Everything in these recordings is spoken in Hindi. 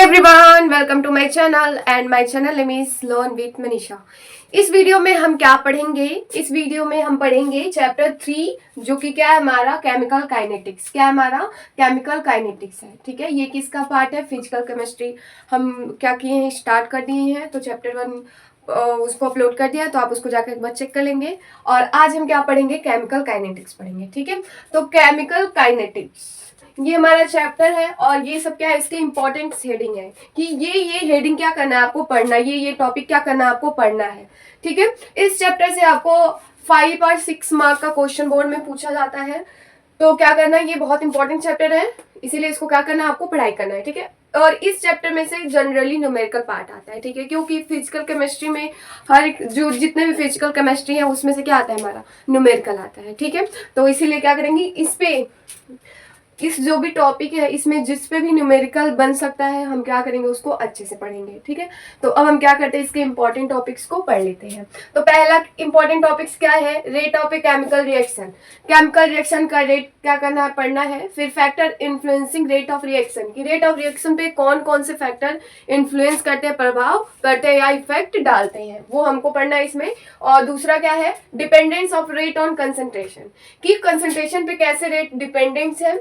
Everyone, welcome to my channel and my channel name is learn with Manisha. इस वीडियो में हम क्या पढ़ेंगे? इस वीडियो में हम पढ़ेंगे चैप्टर 3 जो कि क्या है हमारा केमिकल काइनेटिक्स। क्या है हमारा केमिकल काइनेटिक्स है। ठीक है, ये किसका पार्ट है? Physical chemistry. हम क्या किए हैं, स्टार्ट कर दिए हैं। तो चैप्टर 1 उसको अपलोड कर दिया, तो आप उसको जाकर एक बार चेक कर लेंगे। और आज हम क्या पढ़ेंगे? केमिकल काइनेटिक्स पढ़ेंगे। ठीक है, तो केमिकल काइनेटिक्स ये हमारा चैप्टर है और ये सब क्या है, इसके इंपॉर्टेंट हेडिंग है कि ये हेडिंग क्या करना है आपको पढ़ना है, ये टॉपिक क्या करना है आपको पढ़ना है। ठीक है, इस चैप्टर से आपको 5 और 6 मार्क का क्वेश्चन बोर्ड में पूछा जाता है। तो क्या करना है, ये बहुत इंपॉर्टेंट चैप्टर है, इसीलिए इसको क्या करना है, आपको पढ़ाई करना है। ठीक है, और इस चैप्टर में से जनरली न्यूमेरिकल पार्ट आता है। ठीक है, क्योंकि फिजिकल केमिस्ट्री में हर एक जो जितने भी फिजिकल केमिस्ट्री है उसमें से क्या आता है, हमारा न्यूमेरिकल आता है। ठीक है, तो इसीलिए क्या करेंगे, इस जो भी टॉपिक है इसमें जिस पे भी न्यूमेरिकल बन सकता है हम क्या करेंगे, उसको अच्छे से पढ़ेंगे। ठीक है, तो अब हम क्या करते हैं, इसके इंपॉर्टेंट टॉपिक्स को पढ़ लेते हैं। तो पहला इंपॉर्टेंट टॉपिक्स क्या है? Rate of a chemical reaction. Chemical reaction का रेट क्या करना है, पढ़ना है। फिर factor influencing rate of reaction की रेट ऑफ रिएक्शन पे कौन कौन से फैक्टर इन्फ्लुएंस करते हैं, प्रभाव करते हैं या इफेक्ट डालते हैं, वो हमको पढ़ना है इसमें। और दूसरा क्या है, dependence of rate on concentration, कि कंसंट्रेशन पे कैसे रेट डिपेंडेंस है।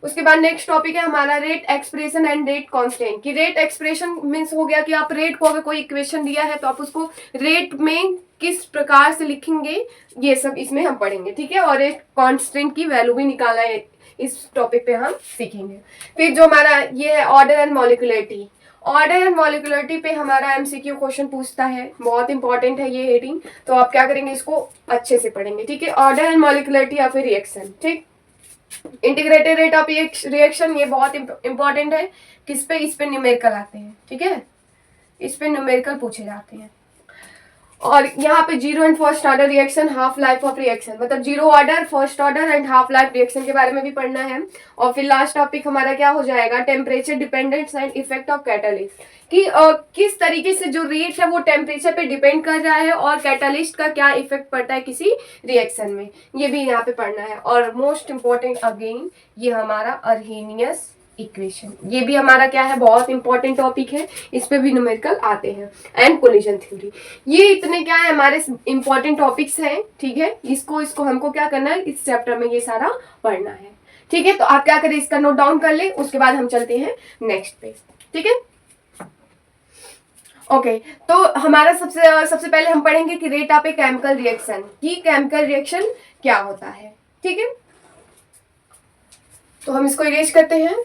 उसके बाद नेक्स्ट टॉपिक है हमारा rate expression and rate constant. कि रेट एक्सप्रेशन मीन्स हो गया कि आप रेट को अगर कोई इक्वेशन दिया है तो आप उसको रेट में किस प्रकार से लिखेंगे, ये सब इसमें हम पढ़ेंगे। ठीक है, और रेट कांस्टेंट की वैल्यू भी निकालना है, इस टॉपिक पे हम सीखेंगे। फिर जो हमारा ये है order and molecularity. Order and molecularity पे हमारा एमसीक्यू क्वेश्चन पूछता है, बहुत इंपॉर्टेंट है ये हेडिंग। तो आप क्या करेंगे, इसको अच्छे से पढ़ेंगे। ठीक है, ऑर्डर एंड मॉलिक्यूलरिटी या फिर रिएक्शन। ठीक, इंटीग्रेटेड रेट ऑफ रिएक्शन ये बहुत इंपॉर्टेंट है। किस पे? इस पे न्यूमेरिकल आते हैं। ठीक है, इस पे न्यूमेरिकल पूछे जाते हैं। और यहाँ पे zero and first order reaction, half life of reaction, मतलब zero order, first order and half life reaction के बारे में भी पढ़ना है। और फिर लास्ट टॉपिक हमारा क्या हो जाएगा, temperature dependence and effect of catalyst, कि किस तरीके से जो रेट है वो टेम्परेचर पे डिपेंड कर रहा है और कैटालिस्ट का क्या इफेक्ट पड़ता है किसी रिएक्शन में, ये भी यहाँ पे पढ़ना है। और मोस्ट इंपॉर्टेंट अगेन ये हमारा अर्हेनियस इक्वेशन, ये भी हमारा क्या है, बहुत इंपॉर्टेंट टॉपिक है, इस पे भी न्यूमेरिकल आते हैं। एंड कोलिजन थ्योरी, ये इतने क्या है हमारे इंपॉर्टेंट टॉपिक्स हैं। ठीक है, इसको हमको क्या करना है, इस चैप्टर में ये सारा पढ़ना है। ठीक है, तो आप क्या करें, इसका नोट डाउन कर ले, उसके बाद हम चलते हैं नेक्स्ट पे। ठीक है, ओके तो हमारा सबसे पहले हम पढ़ेंगे कि rate of a chemical reaction, कि केमिकल रिएक्शन क्या होता है। ठीक है, तो हम इसको इरेज करते हैं।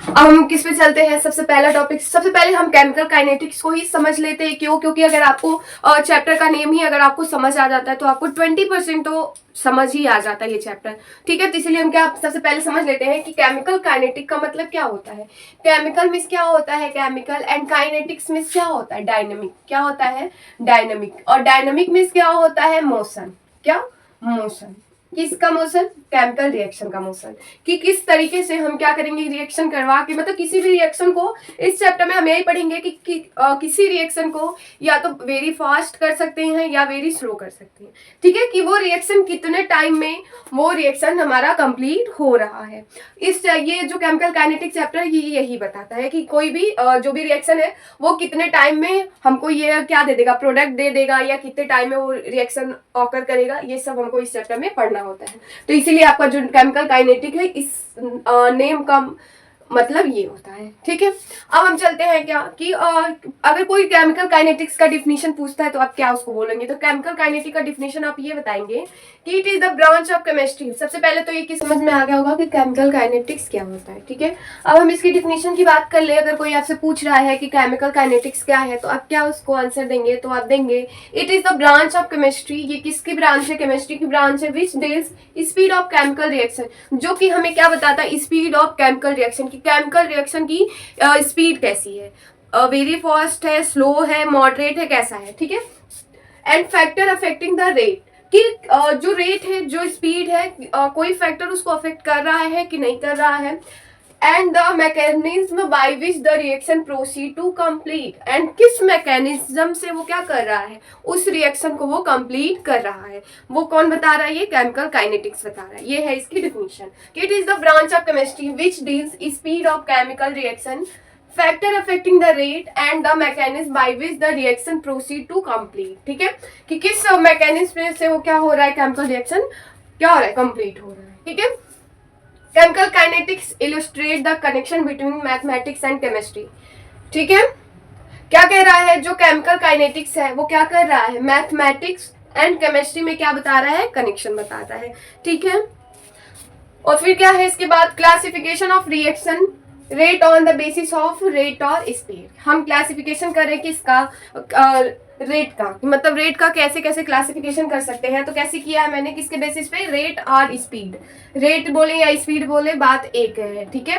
अब हम किस पे चलते हैं, सबसे पहला टॉपिक, सबसे पहले हम केमिकल काइनेटिक्स को ही समझ लेते हैं। क्यों? क्योंकि अगर आपको चैप्टर का नेम ही अगर आपको समझ आ जाता है तो आपको 20% तो समझ ही आ जाता है ये चैप्टर। ठीक है, तो इसलिए हम क्या सबसे पहले समझ लेते हैं कि केमिकल काइनेटिक का मतलब क्या होता है। केमिकल मीन्स क्या होता है, केमिकल, एंड काइनेटिक्स मीन्स क्या होता है, डायनेमिक। क्या होता है, डायनेमिक। और डायनेमिक मीन्स क्या होता है, मोशन। क्या? मोशन। किसका मोशन? केमिकल रिएक्शन का मोशन, कि किस तरीके से हम क्या करेंगे, रिएक्शन करवा के, मतलब किसी भी रिएक्शन को इस चैप्टर में हम यही पढ़ेंगे कि किसी रिएक्शन को या तो वेरी फास्ट कर सकते हैं या वेरी स्लो कर सकते हैं। ठीक है, कि वो रिएक्शन कितने टाइम में वो रिएक्शन हमारा कंप्लीट हो रहा है। ये जो केमिकल काइनेटिक चैप्टर है ये यही बताता है कि कोई भी जो भी रिएक्शन है वो कितने टाइम में हमको ये क्या दे देगा, प्रोडक्ट दे देगा, या कितने टाइम में वो रिएक्शन ऑकर करेगा, ये सब हमको इस चैप्टर में पढ़ना होता है। तो इसीलिए आपका जो केमिकल काइनेटिक है इस नेम का मतलब ये होता है। ठीक है, अब हम चलते हैं क्या कि अगर कोई केमिकल काइनेटिक्स का डिफिनीशन पूछता है तो आप क्या उसको बोलेंगे। तो केमिकल काइनेटिक का डिफिनीशन आप ये बताएंगे कि it is the branch of chemistry. सबसे पहले तो ये कि समझ में आ गया होगा कि केमिकल काइनेटिक्स क्या होता है। ठीक है, अब हम इसकी डिफिनीशन की बात कर ले। अगर कोई आपसे पूछ रहा है कि केमिकल काइनेटिक्स क्या है तो आप क्या उसको आंसर देंगे, तो आप देंगे it is the branch of chemistry. ये किसकी ब्रांच है, केमिस्ट्री की ब्रांच है, विच deals speed of chemical reaction, जो कि हमें क्या बताता है, स्पीड ऑफ केमिकल रिएक्शन, की केमिकल रिएक्शन की स्पीड कैसी है, वेरी फास्ट है, स्लो है, मॉडरेट है, कैसा है। ठीक है, and factor affecting the rate, कि जो रेट है, जो स्पीड है, कोई फैक्टर उसको अफेक्ट कर रहा है कि नहीं कर रहा है। And the mechanism by which the reaction proceed to complete, and किस मैकेनिज्म से वो क्या कर रहा है, उस रिएक्शन को वो कंप्लीट कर रहा है, वो कौन बता रहा है, ये केमिकल काइनेटिक्स बता रहा है। ये है इसकी definition. It is the branch of chemistry which deals speed of chemical reaction, factor affecting the rate and the mechanism by which the reaction proceed to complete. ठीक है, कि किस मैकेनिज्म से वो क्या हो रहा है, केमिकल रिएक्शन क्या हो रहा है, कंप्लीट हो रहा है। ठीक है, chemical kinetics illustrate the connection between mathematics and chemistry. ठीक है, क्या कह रहा है, जो केमिकल काइनेटिक्स है वो क्या कर रहा है, मैथमेटिक्स एंड केमिस्ट्री में क्या बता रहा है, कनेक्शन बताता है। ठीक है, और फिर क्या है इसके बाद, classification of reaction rate on the basis of rate और स्पीड। हम क्लासिफिकेशन कर रहे हैं किसका, रेट का, मतलब रेट का कैसे कैसे क्लासिफिकेशन कर सकते हैं। तो कैसे किया है मैंने, किसके बेसिस पे, रेट और स्पीड। रेट बोले या स्पीड बोले बात एक है। ठीक है,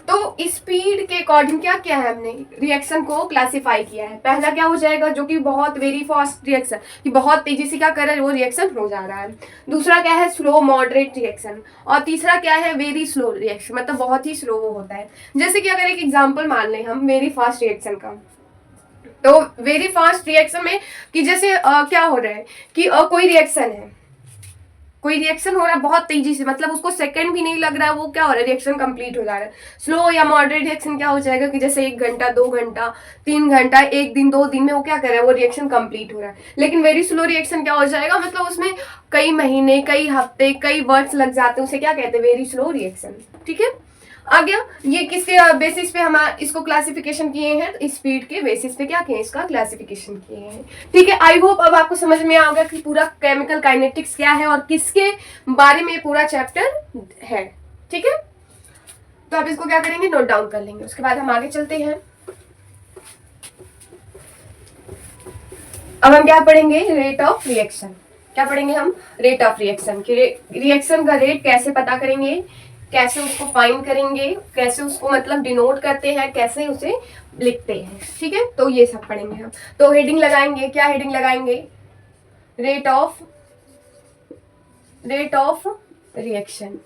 तो स्पीड के अकॉर्डिंग क्या किया है हमने, रिएक्शन को क्लासिफाई किया है। पहला क्या हो जाएगा, जो कि बहुत वेरी फास्ट रिएक्शन, कि बहुत तेजी से क्या कर रहा है वो रिएक्शन हो जा रहा है। दूसरा क्या है, स्लो मॉडरेट रिएक्शन। और तीसरा क्या है, वेरी स्लो रिएक्शन, मतलब बहुत ही स्लो वो होता है। जैसे कि अगर एक एग्जाम्पल मान लें हम वेरी फास्ट रिएक्शन का, तो वेरी फास्ट रिएक्शन में कि जैसे क्या हो रहा है कि कोई रिएक्शन है, कोई रिएक्शन हो रहा है बहुत तेजी से, मतलब उसको सेकंड भी नहीं लग रहा है, वो क्या हो रहा है, रिएक्शन कंप्लीट हो जा रहा है। स्लो या मॉडरेट रिएक्शन क्या हो जाएगा कि जैसे 1 घंटा 2 घंटा 3 घंटा 1 दिन 2 दिन में वो क्या कर रहा है, वो रिएक्शन कंप्लीट हो रहा है। लेकिन वेरी स्लो रिएक्शन क्या हो जाएगा, मतलब उसमें कई महीने कई हफ्ते कई वर्ष लग जाते हैं, उसे क्या कहते हैं, वेरी स्लो रिएक्शन। ठीक है, आ गया। ये किसके बेसिस पे हम इसको क्लासिफिकेशन किए हैं, तो स्पीड के बेसिस पे क्या किए, इसका क्लासिफिकेशन किए हैं। ठीक है, आई होप अब आपको समझ में आ गया कि पूरा केमिकल काइनेटिक्स क्या है और किसके बारे में पूरा चैप्टर है। ठीक है, तो आप इसको क्या करेंगे, नोट डाउन कर लेंगे। उसके बाद हम आगे चलते हैं। अब हम क्या पढ़ेंगे, रेट ऑफ रिएक्शन। क्या पढ़ेंगे हम, रेट ऑफ रिएक्शन की, रिएक्शन का रेट कैसे पता करेंगे, कैसे उसको फाइंड करेंगे, कैसे उसको मतलब डिनोट करते हैं, कैसे उसे लिखते हैं। ठीक है, तो ये सब पढ़ेंगे हम। तो हेडिंग लगाएंगे, क्या हेडिंग लगाएंगे, रेट ऑफ रिएक्शन।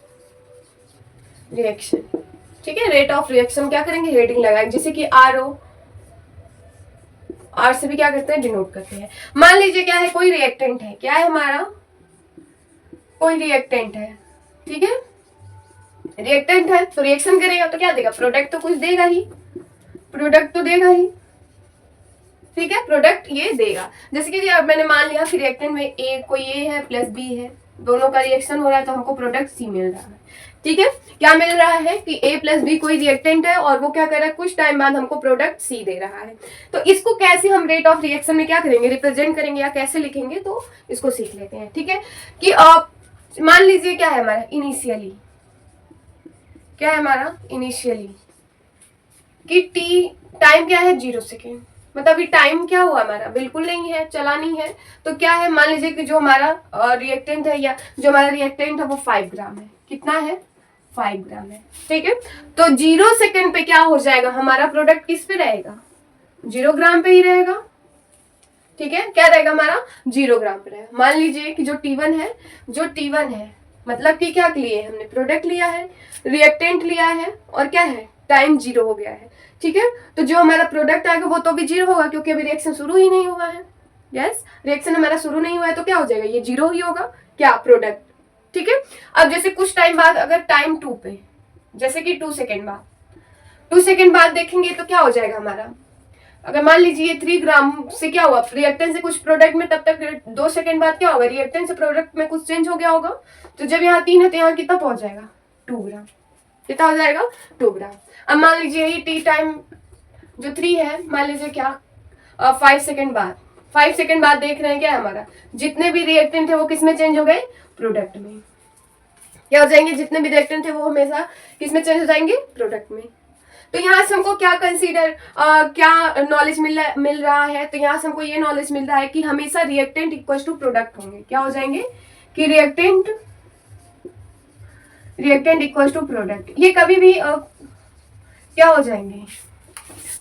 ठीक है, रेट ऑफ रिएक्शन क्या करेंगे, हेडिंग लगाएंगे। जैसे कि आर से भी क्या करते हैं, डिनोट करते हैं। मान लीजिए क्या है, कोई रिएक्टेंट है, क्या है हमारा, कोई रिएक्टेंट है। ठीक है, रिएक्टेंट है तो रिएक्शन करेगा तो क्या देगा, प्रोडक्ट तो कुछ देगा ही, प्रोडक्ट तो देगा ही। ठीक है, प्रोडक्ट ये देगा। जैसे कि अब मैंने मान लिया कि रिएक्टेंट में कोई ए है प्लस बी है, दोनों का रिएक्शन हो रहा है तो हमको प्रोडक्ट सी मिल रहा है। ठीक है, क्या मिल रहा है कि ए प्लस बी कोई रिएक्टेंट है और वो क्या कर रहा है, कुछ टाइम बाद हमको प्रोडक्ट सी दे रहा है। तो इसको कैसे हम रेट ऑफ रिएक्शन में क्या करेंगे, रिप्रेजेंट करेंगे या कैसे लिखेंगे, तो इसको सीख लेते हैं। ठीक है, कि मान लीजिए क्या है हमारा इनिशियली, क्या है हमारा इनिशियली, कि टी टाइम क्या है 0 सेकेंड, मतलब अभी टाइम क्या हुआ हमारा, बिल्कुल नहीं है, चला नहीं है। तो क्या है, मान लीजिए कि जो हमारा रिएक्टेंट है या जो हमारा रिएक्टेंट है वो 5 ग्राम है। कितना है, 5 ग्राम है। ठीक है, तो 0 सेकेंड पे क्या हो जाएगा, हमारा प्रोडक्ट किस पे रहेगा, 0 ग्राम पे ही रहेगा। ठीक है, क्या रहेगा हमारा, 0 ग्राम पे रहेगा। मान लीजिए कि जो T1 है, मतलब कि क्या लिए हमने, प्रोडक्ट लिया है, रिएक्टेंट लिया है और क्या है, टाइम 0 हो गया है। ठीक है, तो जो हमारा प्रोडक्ट आएगा वो तो भी 0 होगा क्योंकि अभी रिएक्शन शुरू ही नहीं हुआ है। यस, रिएक्शन हमारा शुरू नहीं हुआ है तो क्या हो जाएगा, ये 0 ही होगा, क्या, प्रोडक्ट। ठीक है, अब जैसे कुछ टाइम बाद अगर टाइम 2 पे, जैसे कि 2 सेकेंड बाद देखेंगे तो क्या हो जाएगा हमारा, अगर मान लीजिए 3 ग्राम से क्या हुआ, रिएक्टेंट से कुछ प्रोडक्ट में, तब तक 2 सेकेंड बाद क्या होगा, रिएक्टेंट से प्रोडक्ट में कुछ चेंज हो गया होगा। तो जब यहाँ 3 है तो यहाँ कितना पहुंच जाएगा, 2 ग्राम। कितना हो जाएगा, 2 ग्राम। अब मान लीजिए ये टी टाइम जो 3 है, मान लीजिए क्या 5 सेकेंड बाद देख रहे हैं क्या हमारा, जितने भी रिएक्टेंट थे वो किस में चेंज हो गए, प्रोडक्ट में। क्या हो जाएंगे, जितने भी रिएक्टेंट थे वो हमेशा किस में चेंज हो जाएंगे, प्रोडक्ट में। तो यहाँ से हमको क्या कंसीडर क्या नॉलेज मिल रहा है, तो यहाँ से हमको ये नॉलेज मिल रहा है कि हमेशा रिएक्टेंट इक्वल टू प्रोडक्ट होंगे। क्या हो जाएंगे कि रिएक्टेंट इक्वल टू प्रोडक्ट। ये कभी भी क्या हो जाएंगे,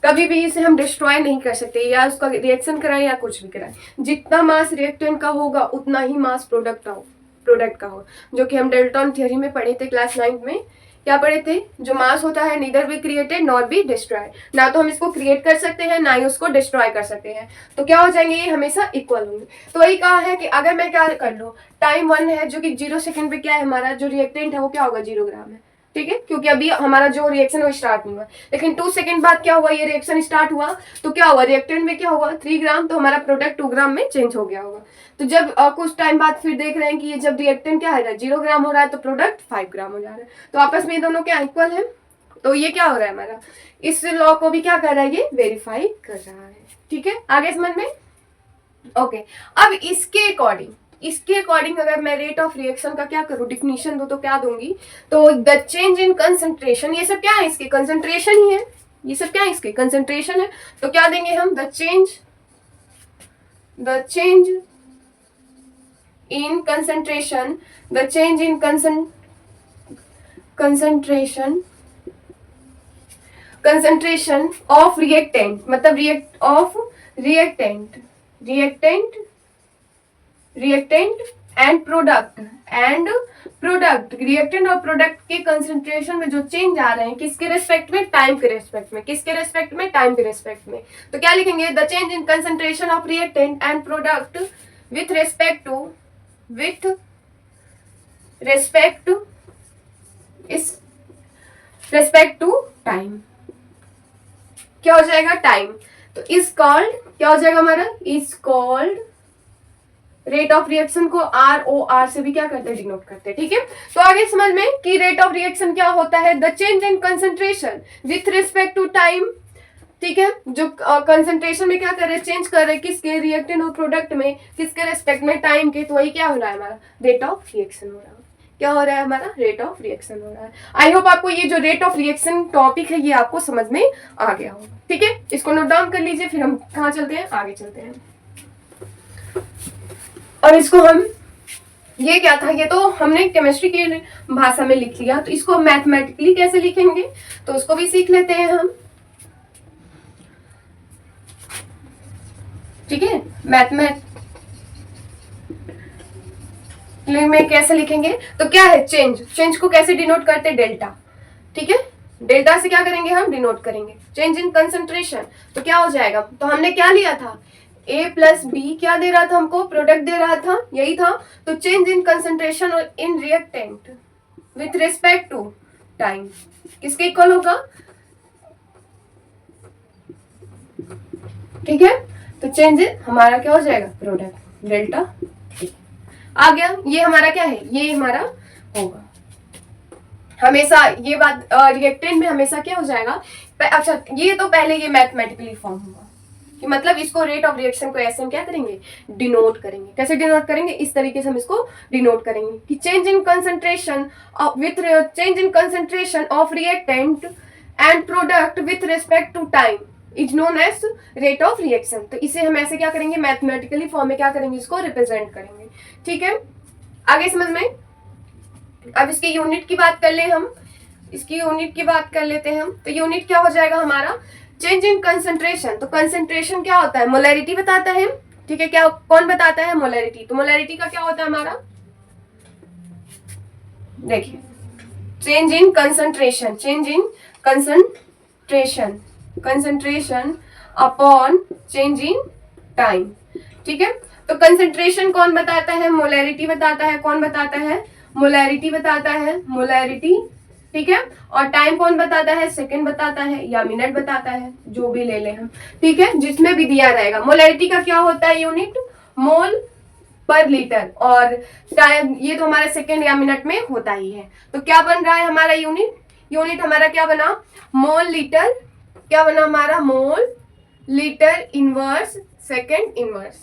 कभी भी इसे हम डिस्ट्रॉय नहीं कर सकते, या उसका रिएक्शन कराएं या कुछ भी कराएं। जितना मास रिएक्टेंट का होगा उतना ही मास प्रोडक्ट का हो, जो कि हम डेल्टन थ्योरी में पढ़े थे क्लास 9 में, क्या पढ़े थे, जो मास होता है neither be created not be destroy, ना तो हम इसको क्रिएट कर सकते हैं ना ही उसको डिस्ट्रॉय कर सकते हैं, तो क्या हो जाएंगे, ये हमेशा इक्वल होंगे। तो वही कहा है कि अगर मैं क्या कर लूँ, टाइम 1 है जो कि 0 सेकंड पे क्या है, हमारा जो रिएक्टेंट है वो क्या होगा, 0 ग्राम है, ठीक है, क्योंकि अभी हमारा जो रिएक्शन वो स्टार्ट नहीं हुआ, लेकिन 2 सेकंड बाद क्या हुआ, ये रिएक्शन स्टार्ट हुआ तो क्या हुआ, रिएक्टेंट में क्या हुआ 3 ग्राम, तो हमारा प्रोडक्ट 2 ग्राम में चेंज हो गया होगा। तो जब कुछ टाइम बाद फिर देख रहे हैं कि ये जब रिएक्टेंट क्या है 0 ग्राम हो रहा है तो प्रोडक्ट 5 ग्राम हो जा रहा है, तो आपस में दोनों क्या इक्वल है, तो ये क्या हो रहा है हमारा, इस लॉ को भी क्या कर रहा है, ये वेरीफाई कर रहा है, ठीक है, आगे समझ में। ओके, अब इसके अकॉर्डिंग अगर मैं रेट ऑफ रिएक्शन का क्या करूं, डिफिनीशन दो तो क्या दूंगी, तो द चेंज इन कंसंट्रेशन, ये सब क्या है, इसके कंसंट्रेशन ही है, ये सब क्या है, इसके कंसंट्रेशन है, तो क्या देंगे हम, the change in concentration, the change in concentration of reactant, मतलब रिएक्टेंट एंड प्रोडक्ट रिएक्टेंट और प्रोडक्ट के कंसंट्रेशन में जो चेंज आ रहे हैं, किसके रेस्पेक्ट में, टाइम के रेस्पेक्ट में, किसके रेस्पेक्ट में, टाइम के रेस्पेक्ट में, तो क्या लिखेंगे, the change in concentration of reactant and product with respect to time, क्या हो जाएगा, टाइम, तो इज कॉल्ड, क्या हो जाएगा हमारा, is called, rate of reaction को ROR से भी क्या करते हैं, डिनोट करते हैं, ठीक है। तो आगे समझ में कि रेट ऑफ रिएक्शन क्या होता है, the change in concentration with respect to time, ठीक है, जो कंसंट्रेशन में क्या कर रहे हैं, चेंज कर रहे हैं, किसके, रिएक्टेंट और प्रोडक्ट में, किसके रेस्पेक्ट में, टाइम के, तो वही क्या हो रहा है हमारा, रेट ऑफ रिएक्शन हो रहा है, क्या हो रहा है हमारा, रेट ऑफ रिएक्शन हो रहा है। आई होप आपको ये जो रेट ऑफ रिएक्शन टॉपिक है ये आपको समझ में आ गया होगा, ठीक है, इसको नोट डाउन कर लीजिए, फिर हम कहाँ चलते हैं, आगे चलते हैं। और इसको हम, ये क्या था, ये तो हमने केमिस्ट्री की भाषा में लिख लिया, तो इसको मैथमेटिकली कैसे लिखेंगे तो उसको भी सीख लेते हैं हम, ठीक है, में कैसे लिखेंगे, तो क्या है, चेंज को कैसे डिनोट करते हैं, डेल्टा, ठीक है, डेल्टा से क्या करेंगे हम, डिनोट करेंगे चेंज इन कंसंट्रेशन, तो क्या हो जाएगा, तो हमने क्या लिया था, A प्लस बी क्या दे रहा था हमको, प्रोडक्ट दे रहा था, यही था, तो चेंज इन कंसंट्रेशन और in reactant with respect to time किसके इक्वल होगा, ठीक है, तो चेंज हमारा क्या हो जाएगा, प्रोडक्ट डेल्टा आ गया, ये हमारा क्या है, ये हमारा होगा हमेशा, ये बात रिएक्टेंट में हमेशा क्या हो जाएगा, अच्छा ये तो पहले ये मैथमेटिकली फॉर्म हुआ कि मतलब इसको रेट ऑफ रिएक्शन को ऐसे हम क्या करेंगे, डिनोट करेंगे, कैसे डिनोट करेंगे, इस तरीके से हम इसको डिनोट करेंगे कि change in concentration of reactant and product with respect to time is known as rate of reaction, तो इसे हम ऐसे क्या करेंगे, मैथमेटिकली फॉर्म में क्या करेंगे, इसको रिप्रेजेंट करेंगे, ठीक है, आगे समझ में। अब इसकी यूनिट की बात कर ले हम, इसकी यूनिट की बात कर लेते हैं हम, तो यूनिट क्या हो जाएगा हमारा, चेंज इन कंसंट्रेशन, तो कंसंट्रेशन क्या होता है, मोलैरिटी बताता है, ठीक है, क्या कौन बताता है, मोलैरिटी, तो मोलैरिटी का क्या होता है हमारा, देखिए change in concentration upon change in time, ठीक है, तो कंसंट्रेशन कौन बताता है, मोलैरिटी बताता है, कौन बताता है, मोलैरिटी बताता है, मोलैरिटी, ठीक है, और टाइम कौन बताता है, सेकंड बताता है या मिनट बताता है, जो भी ले ले हम, ठीक है, जिसमें भी दिया रहेगा। मोलैरिटी का क्या होता है यूनिट, मोल पर लीटर, और टाइम ये तो हमारे सेकंड या मिनट में होता ही है, तो क्या बन रहा है हमारा यूनिट हमारा क्या बना, मोल लीटर, क्या बना हमारा, mole litre inverse second inverse,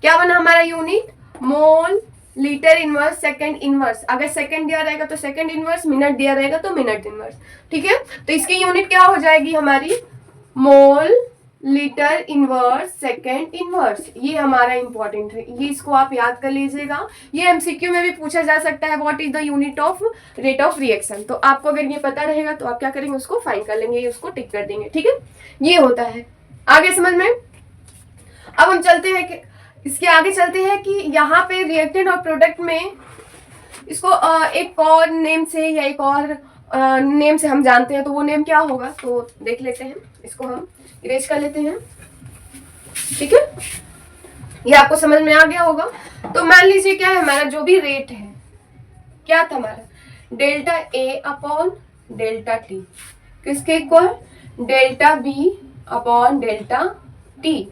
क्या बना हमारा unit, mole litre inverse second inverse, अगर सेकंड दिया रहेगा तो सेकंड इनवर्स, मिनट दिया रहेगा तो मिनट इनवर्स, ठीक है, तो इसकी यूनिट क्या हो जाएगी हमारी, mole litre inverse second inverse, ये हमारा इंपॉर्टेंट है, ये इसको आप याद कर लीजिएगा, ये एमसीक्यू में भी पूछा जा सकता है, what is the unit of rate of reaction, तो आपको अगर ये पता रहेगा तो आप क्या करेंगे, उसको फाइंड कर लेंगे, उसको टिक कर देंगे, ठीक है, ये होता है, आगे समझ में। अब हम चलते हैं कि इसके आगे चलते हैं कि यहाँ पे रिएक्टेंट और प्रोडक्ट में इसको एक और नेम से या एक और नेम से हम जानते हैं, तो वो नेम क्या होगा तो देख लेते हैं, इसको हम इरेज कर लेते हैं। ठीक है, ये आपको समझ में आ गया होगा। तो मान लीजिए क्या है हमारा जो भी रेट है, क्या था हमारा delta A upon delta T, किसके equal, delta B upon delta T.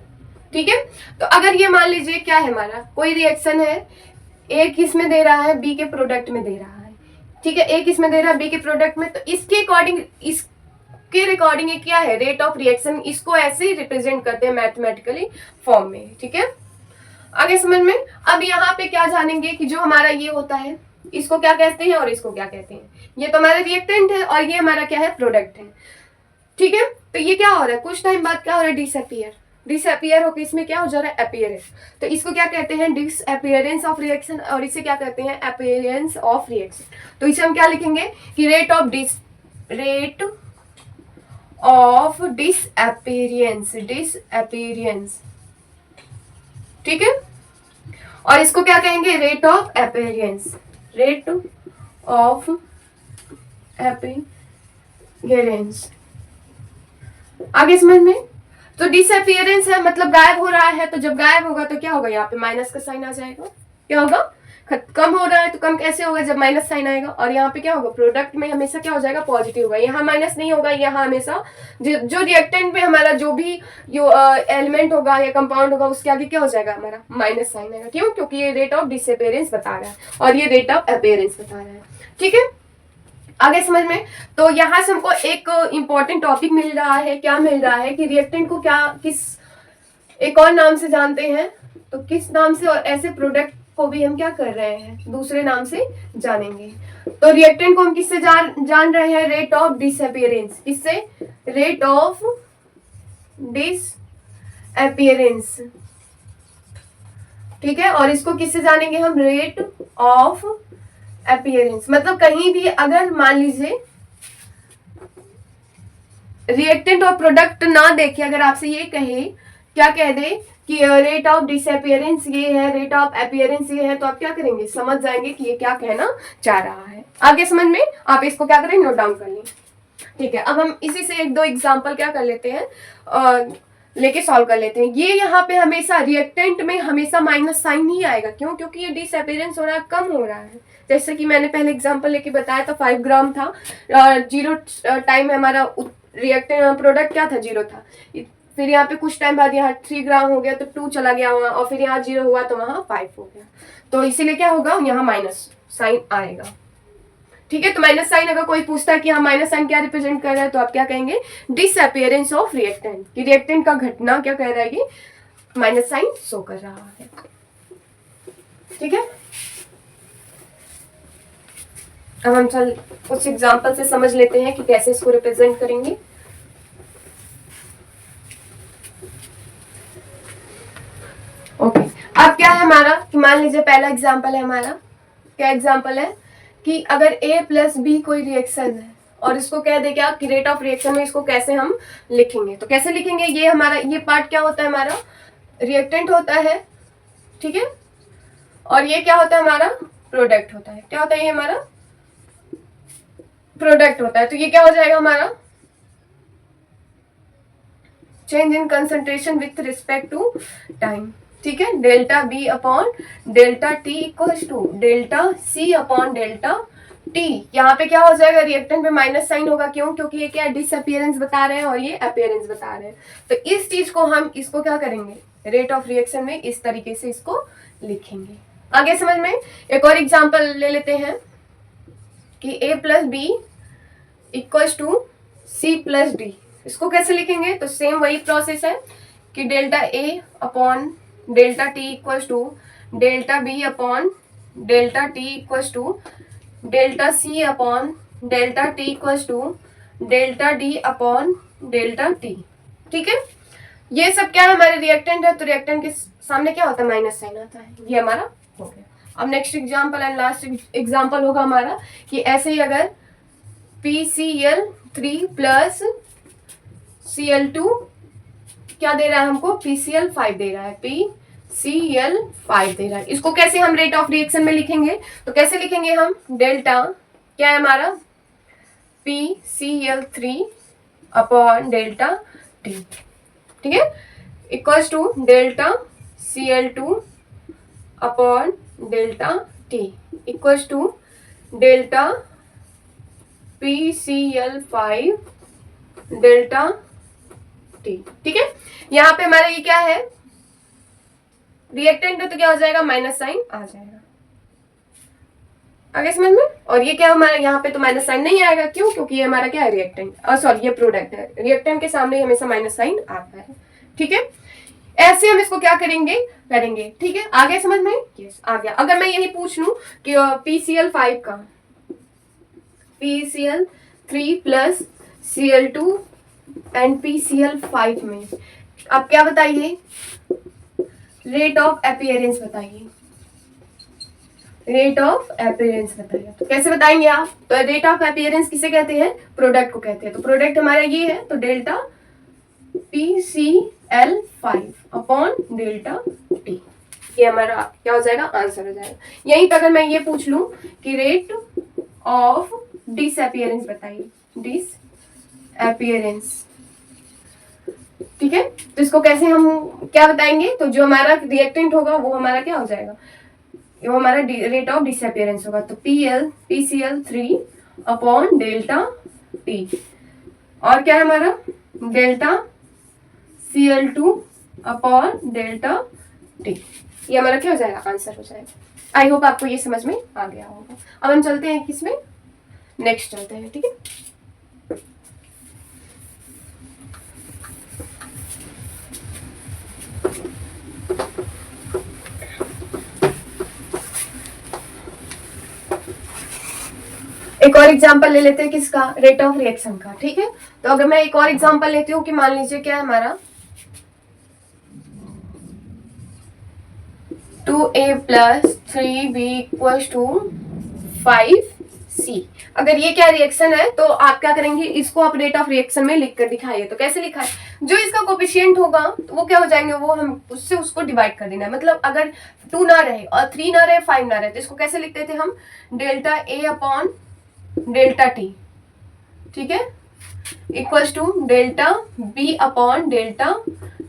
ठीक है, तो अगर ये मान लीजिए क्या है हमारा कोई रिएक्शन है, ए किस में दे रहा है, बी के प्रोडक्ट में दे रहा है। ठीक है, ए किस में दे रहा है, बी के प्रोडक्ट में, तो इसके अकॉर्डिंग इसके रिकॉर्डिंग ये क्या है, रेट ऑफ रिएक्शन, इसको ऐसे ही रिप्रेजेंट करते हैं मैथमेटिकली फॉर्म में। ठीक है, आगे समझ में। अब यहाँ पे क्या जानेंगे कि जो हमारा ये होता है इसको क्या कहते हैं और इसको क्या कहते हैं। ये तो हमारा रिएक्टेंट है और ये हमारा क्या है, प्रोडक्ट है। ठीक है, तो ये क्या हो रहा है, कुछ टाइम बाद क्या हो रहा है, डिसअपियर होकर इसमें क्या हो जा रहा है, अपीयरेंस। तो इसको क्या कहते हैं, डिसअपियरेंस ऑफ रिएक्शन, और इसे क्या कहते हैं, अपीयरेंस ऑफ रिएक्शन। तो इसे हम क्या लिखेंगे कि रेट ऑफ डिसअपियरेंस। ठीक है, और इसको क्या कहेंगे, rate of appearance, rate of appearance. आगे समझ में। तो डिसअपियरेंस है मतलब गायब हो रहा है, तो जब गायब होगा तो क्या होगा, यहाँ पे माइनस का साइन आ जाएगा। क्या होगा, कम हो रहा है तो कम कैसे होगा, जब माइनस साइन आएगा। और यहाँ पे क्या होगा, प्रोडक्ट में हमेशा क्या हो जाएगा, पॉजिटिव होगा। यहाँ माइनस नहीं होगा, यहाँ हमेशा जो रिएक्टेंट में हमारा जो भी एलिमेंट होगा या कंपाउंड होगा उसके आगे क्या हो जाएगा, हमारा माइनस साइन आएगा। क्यों, क्योंकि ये रेट ऑफ डिसअपियरेंस बता रहा है और ये रेट ऑफ अपीयरेंस बता रहा है। ठीक है, आगे समझ में। तो यहाँ से हमको एक इंपॉर्टेंट टॉपिक मिल रहा है, क्या मिल रहा है कि रिएक्टेंट को क्या किस एक और नाम से जानते हैं, तो किस नाम से, और ऐसे प्रोडक्ट को भी हम क्या कर रहे हैं, दूसरे नाम से जानेंगे। तो रिएक्टेंट को हम किससे जान रहे हैं, रेट ऑफ डिसअपियरेंस। किससे, रेट ऑफ डिसअपियरेंस। ठीक है, और इसको किससे जानेंगे हम, रेट ऑफ अपीयरेंस। मतलब कहीं भी अगर मान लीजिए रिएक्टेंट और प्रोडक्ट ना देखे, अगर आपसे ये कहे, क्या कह दे कि रेट ऑफ डिसअपियरेंस ये है, रेट ऑफ अपीयरेंस ये है, तो आप क्या करेंगे, समझ जाएंगे कि ये क्या कहना चाह रहा है। आगे समझ में, आप इसको क्या करें, नोट डाउन कर लें। ठीक है, अब हम इसी से एक दो एग्जाम्पल क्या कर लेते हैं, लेके सॉल्व कर लेते हैं। ये यहाँ पे हमेशा रिएक्टेंट में हमेशा माइनस साइन ही आएगा। क्यों, क्योंकि ये डिसअपियरेंस हो रहा है, कम हो रहा है। जैसे कि मैंने पहले एग्जांपल लेके बताया था, 5 ग्राम था, 0 टाइम है हमारा रिएक्टेंट, प्रोडक्ट क्या था, 0 था। फिर यहाँ पे कुछ टाइम बाद यहाँ 3 ग्राम हो गया तो 2 चला गया वहाँ, और फिर यहाँ 0 हुआ तो वहाँ 5 हो गया। तो इसीलिए क्या होगा, यहाँ माइनस साइन आएगा। ठीक है, तो माइनस साइन अगर कोई पूछता है कि हाँ माइनस साइन क्या रिप्रेजेंट कर रहा है, तो आप क्या कहेंगे, डिसअपियरेंस ऑफ रिएक्टेंट, कि रिएक्टेंट का घटना क्या कह रहा है, कि माइनस साइन शो कर रहा है। ठीक है, अब हम चल कुछ एग्जांपल से समझ लेते हैं कि कैसे इसको रिप्रेजेंट करेंगे। ओके, अब क्या है हमारा कि मान लीजिए पहला एग्जांपल है हमारा, क्या एग्जांपल है कि अगर A प्लस बी कोई रिएक्शन है और इसको कह दे क्या कि रेट ऑफ रिएक्शन में इसको कैसे हम लिखेंगे, तो कैसे लिखेंगे, ये हमारा ये पार्ट क्या होता है, हमारा रिएक्टेंट होता है। ठीक है, और ये क्या होता है, हमारा प्रोडक्ट होता है। क्या होता है, ये हमारा प्रोडक्ट होता है। तो ये क्या हो जाएगा, हमारा change in concentration with respect to time. ठीक है, delta B upon delta T equals to delta C upon delta T. यहाँ पे क्या हो जाएगा, रिएक्टेंट में माइनस साइन होगा। क्यों, क्योंकि ये क्या डिसअपियरेंस बता रहे हैं और ये अपीयरेंस बता रहे हैं। तो इस चीज को हम इसको क्या करेंगे, रेट ऑफ रिएक्शन में इस तरीके से इसको लिखेंगे। आगे समझ में। एक और एग्जांपल ले लेते हैं कि A plus B equals to C plus D. इसको कैसे लिखेंगे, तो सेम वही प्रोसेस है कि delta A upon delta T equals to delta B upon delta T equals to delta C upon delta T equals to delta D upon delta T. ठीक है, ये सब क्या है, हमारे रिएक्टेंट है, तो रिएक्टेंट के सामने क्या होता है, माइनस साइन आता है। ये हमारा हो गया। अब next example and last example होगा हमारा कि ऐसे ही अगर PCl3 प्लस Cl2 क्या दे रहा है हमको, PCl5 दे रहा है, PCl5 दे रहा है। इसको कैसे हम रेट ऑफ रिएक्शन में लिखेंगे, तो कैसे लिखेंगे हम, डेल्टा क्या है हमारा PCl3 अपॉन डेल्टा T, ठीक है, equals to delta Cl2 upon delta T equals to delta PCl5 delta T, ठीक है। यहाँ पे हमारा ये क्या है, रिएक्टेंट है, तो क्या हो जाएगा, माइनस साइन आ जाएगा, आगे समझ में। और ये क्या हमारा यहाँ पे तो माइनस साइन नहीं आएगा, क्यों, क्योंकि ये हमारा क्या है, रिएक्टेंट, सॉरी ये प्रोडक्ट है, रिएक्टेंट के सामने हमेशा माइनस साइन आता है, ठीक है। ऐसे हम इसको क्या करेंगे, ठीक है, आ गया समझ में, यस आ गया। अगर मैं यही पूछ लूं कि PCl5 का PCl3 plus Cl2 and PCl5 में, आप क्या बताइए, रेट ऑफ अपीयरेंस बताइए, रेट ऑफ अपीयरेंस बताइए। तो कैसे बताएंगे आप, तो रेट ऑफ अपीयरेंस किसे कहते हैं, प्रोडक्ट को कहते हैं। तो प्रोडक्ट हमारा ये है, तो delta PCl5 upon delta T, ये हमारा क्या हो जाएगा, आंसर हो जाएगा। यहीं पर अगर मैं ये पूछ लूं कि रेट ऑफ डिसअपीयरेंस बताइए, डिसअपीयरेंस, ठीक है, तो इसको कैसे हम क्या बताएंगे, तो जो हमारा रिएक्टेंट होगा वो हमारा क्या हो जाएगा, वो हमारा रेट ऑफ डिसअपीयरेंस होगा। तो PCl3 अपॉन डेल्टा T, और क्या है हमारा, delta Cl2 upon delta T, ये हमारा क्या हो जाएगा, आंसर हो जाएगा। आई होप आपको ये समझ में आ गया होगा। अब हम चलते हैं किसमें, नेक्स्ट चलते हैं, ठीक है। एक और एग्जांपल ले लेते हैं किसका, रेट ऑफ रिएक्शन का, ठीक है। तो अगर मैं एक और एग्जांपल लेती हूँ कि मान लीजिए क्या है हमारा 2A plus 3B equals to 5C। अगर ये क्या रिएक्शन है, तो आप क्या करेंगे, इसको आप रेट ऑफ रिएक्शन में लिख कर दिखाइए। तो कैसे लिखा है, जो इसका कोफिशिएंट होगा तो वो क्या हो जाएंगे, वो हम उससे उसको डिवाइड कर देना है। मतलब अगर 2 ना रहे और 3 ना रहे, 5 ना रहे, तो इसको कैसे लिखते थे हम, delta A upon delta T, ठीक है, equals to delta B upon delta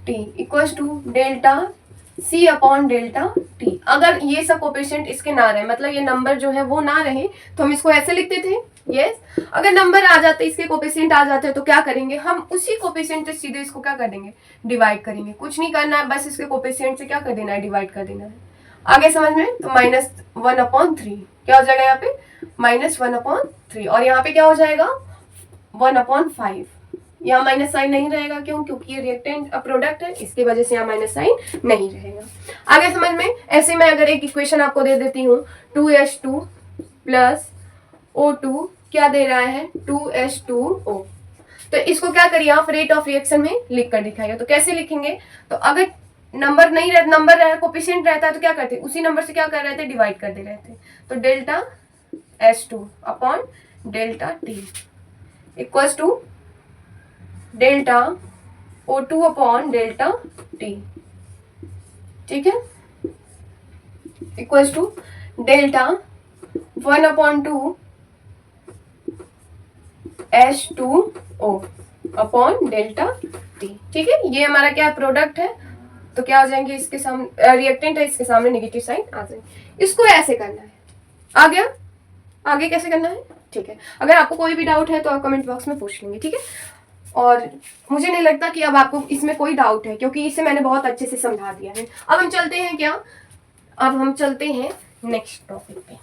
T equals to delta C upon delta T। अगर ये सब कोफिशिएंट इसके ना रहे, मतलब ये नंबर जो है वो ना रहे, तो हम इसको ऐसे लिखते थे, यस। अगर नंबर आ जाते, इसके कोफिशिएंट आ जाते हैं, तो क्या करेंगे, हम उसी कोफिशिएंट से सीधे इसको क्या कर देंगे, डिवाइड करेंगे। कुछ नहीं करना है, बस इसके कोफिशिएंट से क्या कर देना है, डिवाइड कर देना है। आगे समझ में, तो -1/3 क्या हो जाएगा, यहाँ पे -1/3, और यहाँ पे क्या हो जाएगा 1/5। यहाँ माइनस साइन नहीं रहेगा, क्यों, क्योंकि ये रिएक्टेंट प्रोडक्ट है, इसकी वजह से यहाँ माइनस साइन नहीं रहेगा। आगे समझ में, ऐसे मैं अगर एक इक्वेशन आपको दे देती हूँ, 2H2 प्लस O2 क्या दे रहा है, 2H2O। तो इसको क्या करिए आप, रेट ऑफ रिएक्शन में लिख कर दिखाइए। तो कैसे लिखेंगे, तो अगर नंबर नहीं रहता, नंबर कोफिशिएंट रहता है, तो क्या करते, उसी नंबर से क्या कर रहे थे, डिवाइड कर दे रहे थे। तो delta H2 upon delta T equals to delta O2 upon delta T, ठीक है, equals to delta 1/2 H2O upon delta T, ठीक है। ये हमारा क्या प्रोडक्ट है, तो क्या हो जाएंगे, इसके सामने रिएक्टेंट है, इसके सामने नेगेटिव साइन आ जाएंगे। इसको ऐसे करना है, आ गया, आगे कैसे करना है, ठीक है। अगर आपको कोई भी डाउट है तो आप कमेंट बॉक्स में पूछ लेंगे, ठीक है। और मुझे नहीं लगता कि अब आपको इसमें कोई डाउट है, क्योंकि इसे मैंने बहुत अच्छे से समझा दिया है। अब हम चलते हैं क्या, अब हम चलते हैं नेक्स्ट टॉपिक पे।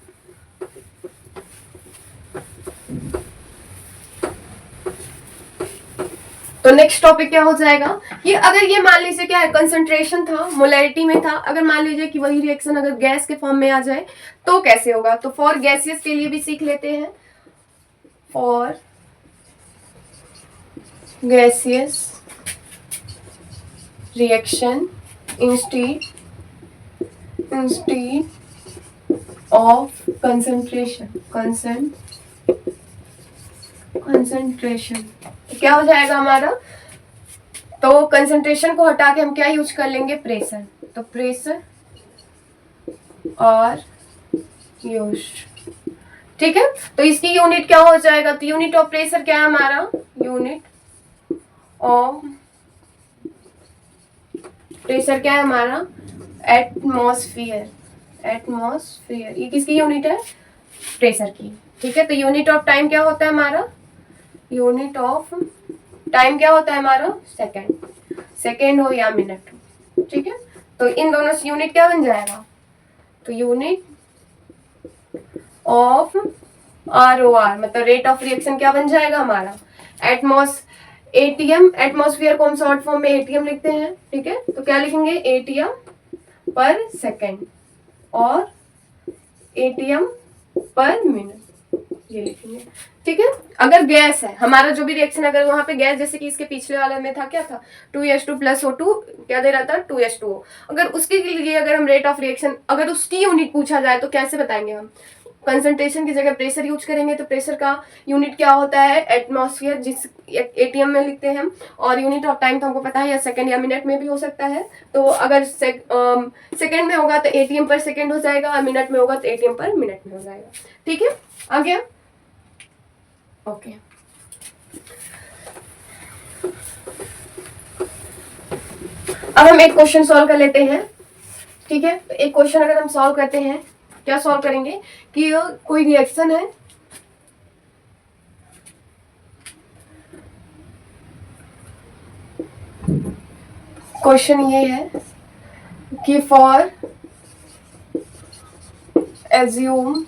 तो नेक्स्ट टॉपिक क्या हो जाएगा, ये अगर ये मान लीजिए क्या है, कंसंट्रेशन था, मोलैरिटी में था, अगर मान लीजिए कि वही रिएक्शन अगर गैस के फॉर्म में आ जाए तो कैसे होगा। तो फॉर गैसियस के लिए भी सीख लेते हैं, for gaseous reaction instead of concentration क्या हो जाएगा हमारा, तो कंसंट्रेशन को हटा के हम क्या यूज कर लेंगे, प्रेशर। तो प्रेशर और यूज, ठीक है, तो इसकी यूनिट क्या हो जाएगा, तो यूनिट ऑफ प्रेशर क्या है हमारा, यूनिट ऑफ प्रेशर क्या है हमारा, एटमॉस्फेयर। एटमॉस्फेयर ये किसकी यूनिट है, प्रेशर की। ठीक है, तो यूनिट ऑफ टाइम क्या होता है हमारा, यूनिट ऑफ टाइम क्या होता है हमारा, सेकेंड, सेकेंड हो या मिनट हो। ठीक है, तो इन दोनों से यूनिट क्या बन जाएगा, तो यूनिट ऑफ ROR मतलब रेट ऑफ रिएक्शन क्या बन जाएगा हमारा, एटीएम, एटमॉस्फेयर को हम शॉर्ट फॉर्म में एटीएम लिखते हैं। ठीक है, तो क्या लिखेंगे, एटीएम पर सेकेंड और एटीएम पर मिनट, ये लिखेंगे। ठीक है, अगर गैस है हमारा जो भी रिएक्शन, अगर वहां पे गैस, जैसे कि इसके पिछले वाले में था क्या था, 2H2 + O2 क्या दे रहा था, 2H2O। अगर उसके लिए अगर हम रेट ऑफ रिएक्शन, अगर उसकी यूनिट पूछा जाए तो कैसे बताएंगे हम, कंसंट्रेशन की जगह प्रेशर यूज करेंगे, तो प्रेशर का यूनिट क्या होता है, एटमॉस्फेयर, जिस एटीएम में लिखते हैं हम। और यूनिट ऑफ टाइम तो हमको पता है, या सेकंड या मिनट में भी हो सकता है। तो अगर सेकंड में होगा तो एटीएम पर सेकंड हो जाएगा, और मिनट में होगा तो एटीएम पर मिनट में हो जाएगा। ठीक है, आ गया, ओके। अब हम एक क्वेश्चन सॉल्व कर लेते हैं। ठीक है, तो एक क्वेश्चन अगर हम सॉल्व करते हैं, क्या सॉल्व करेंगे कि कोई रिएक्शन है, क्वेश्चन ये है कि फॉर एज्यूम,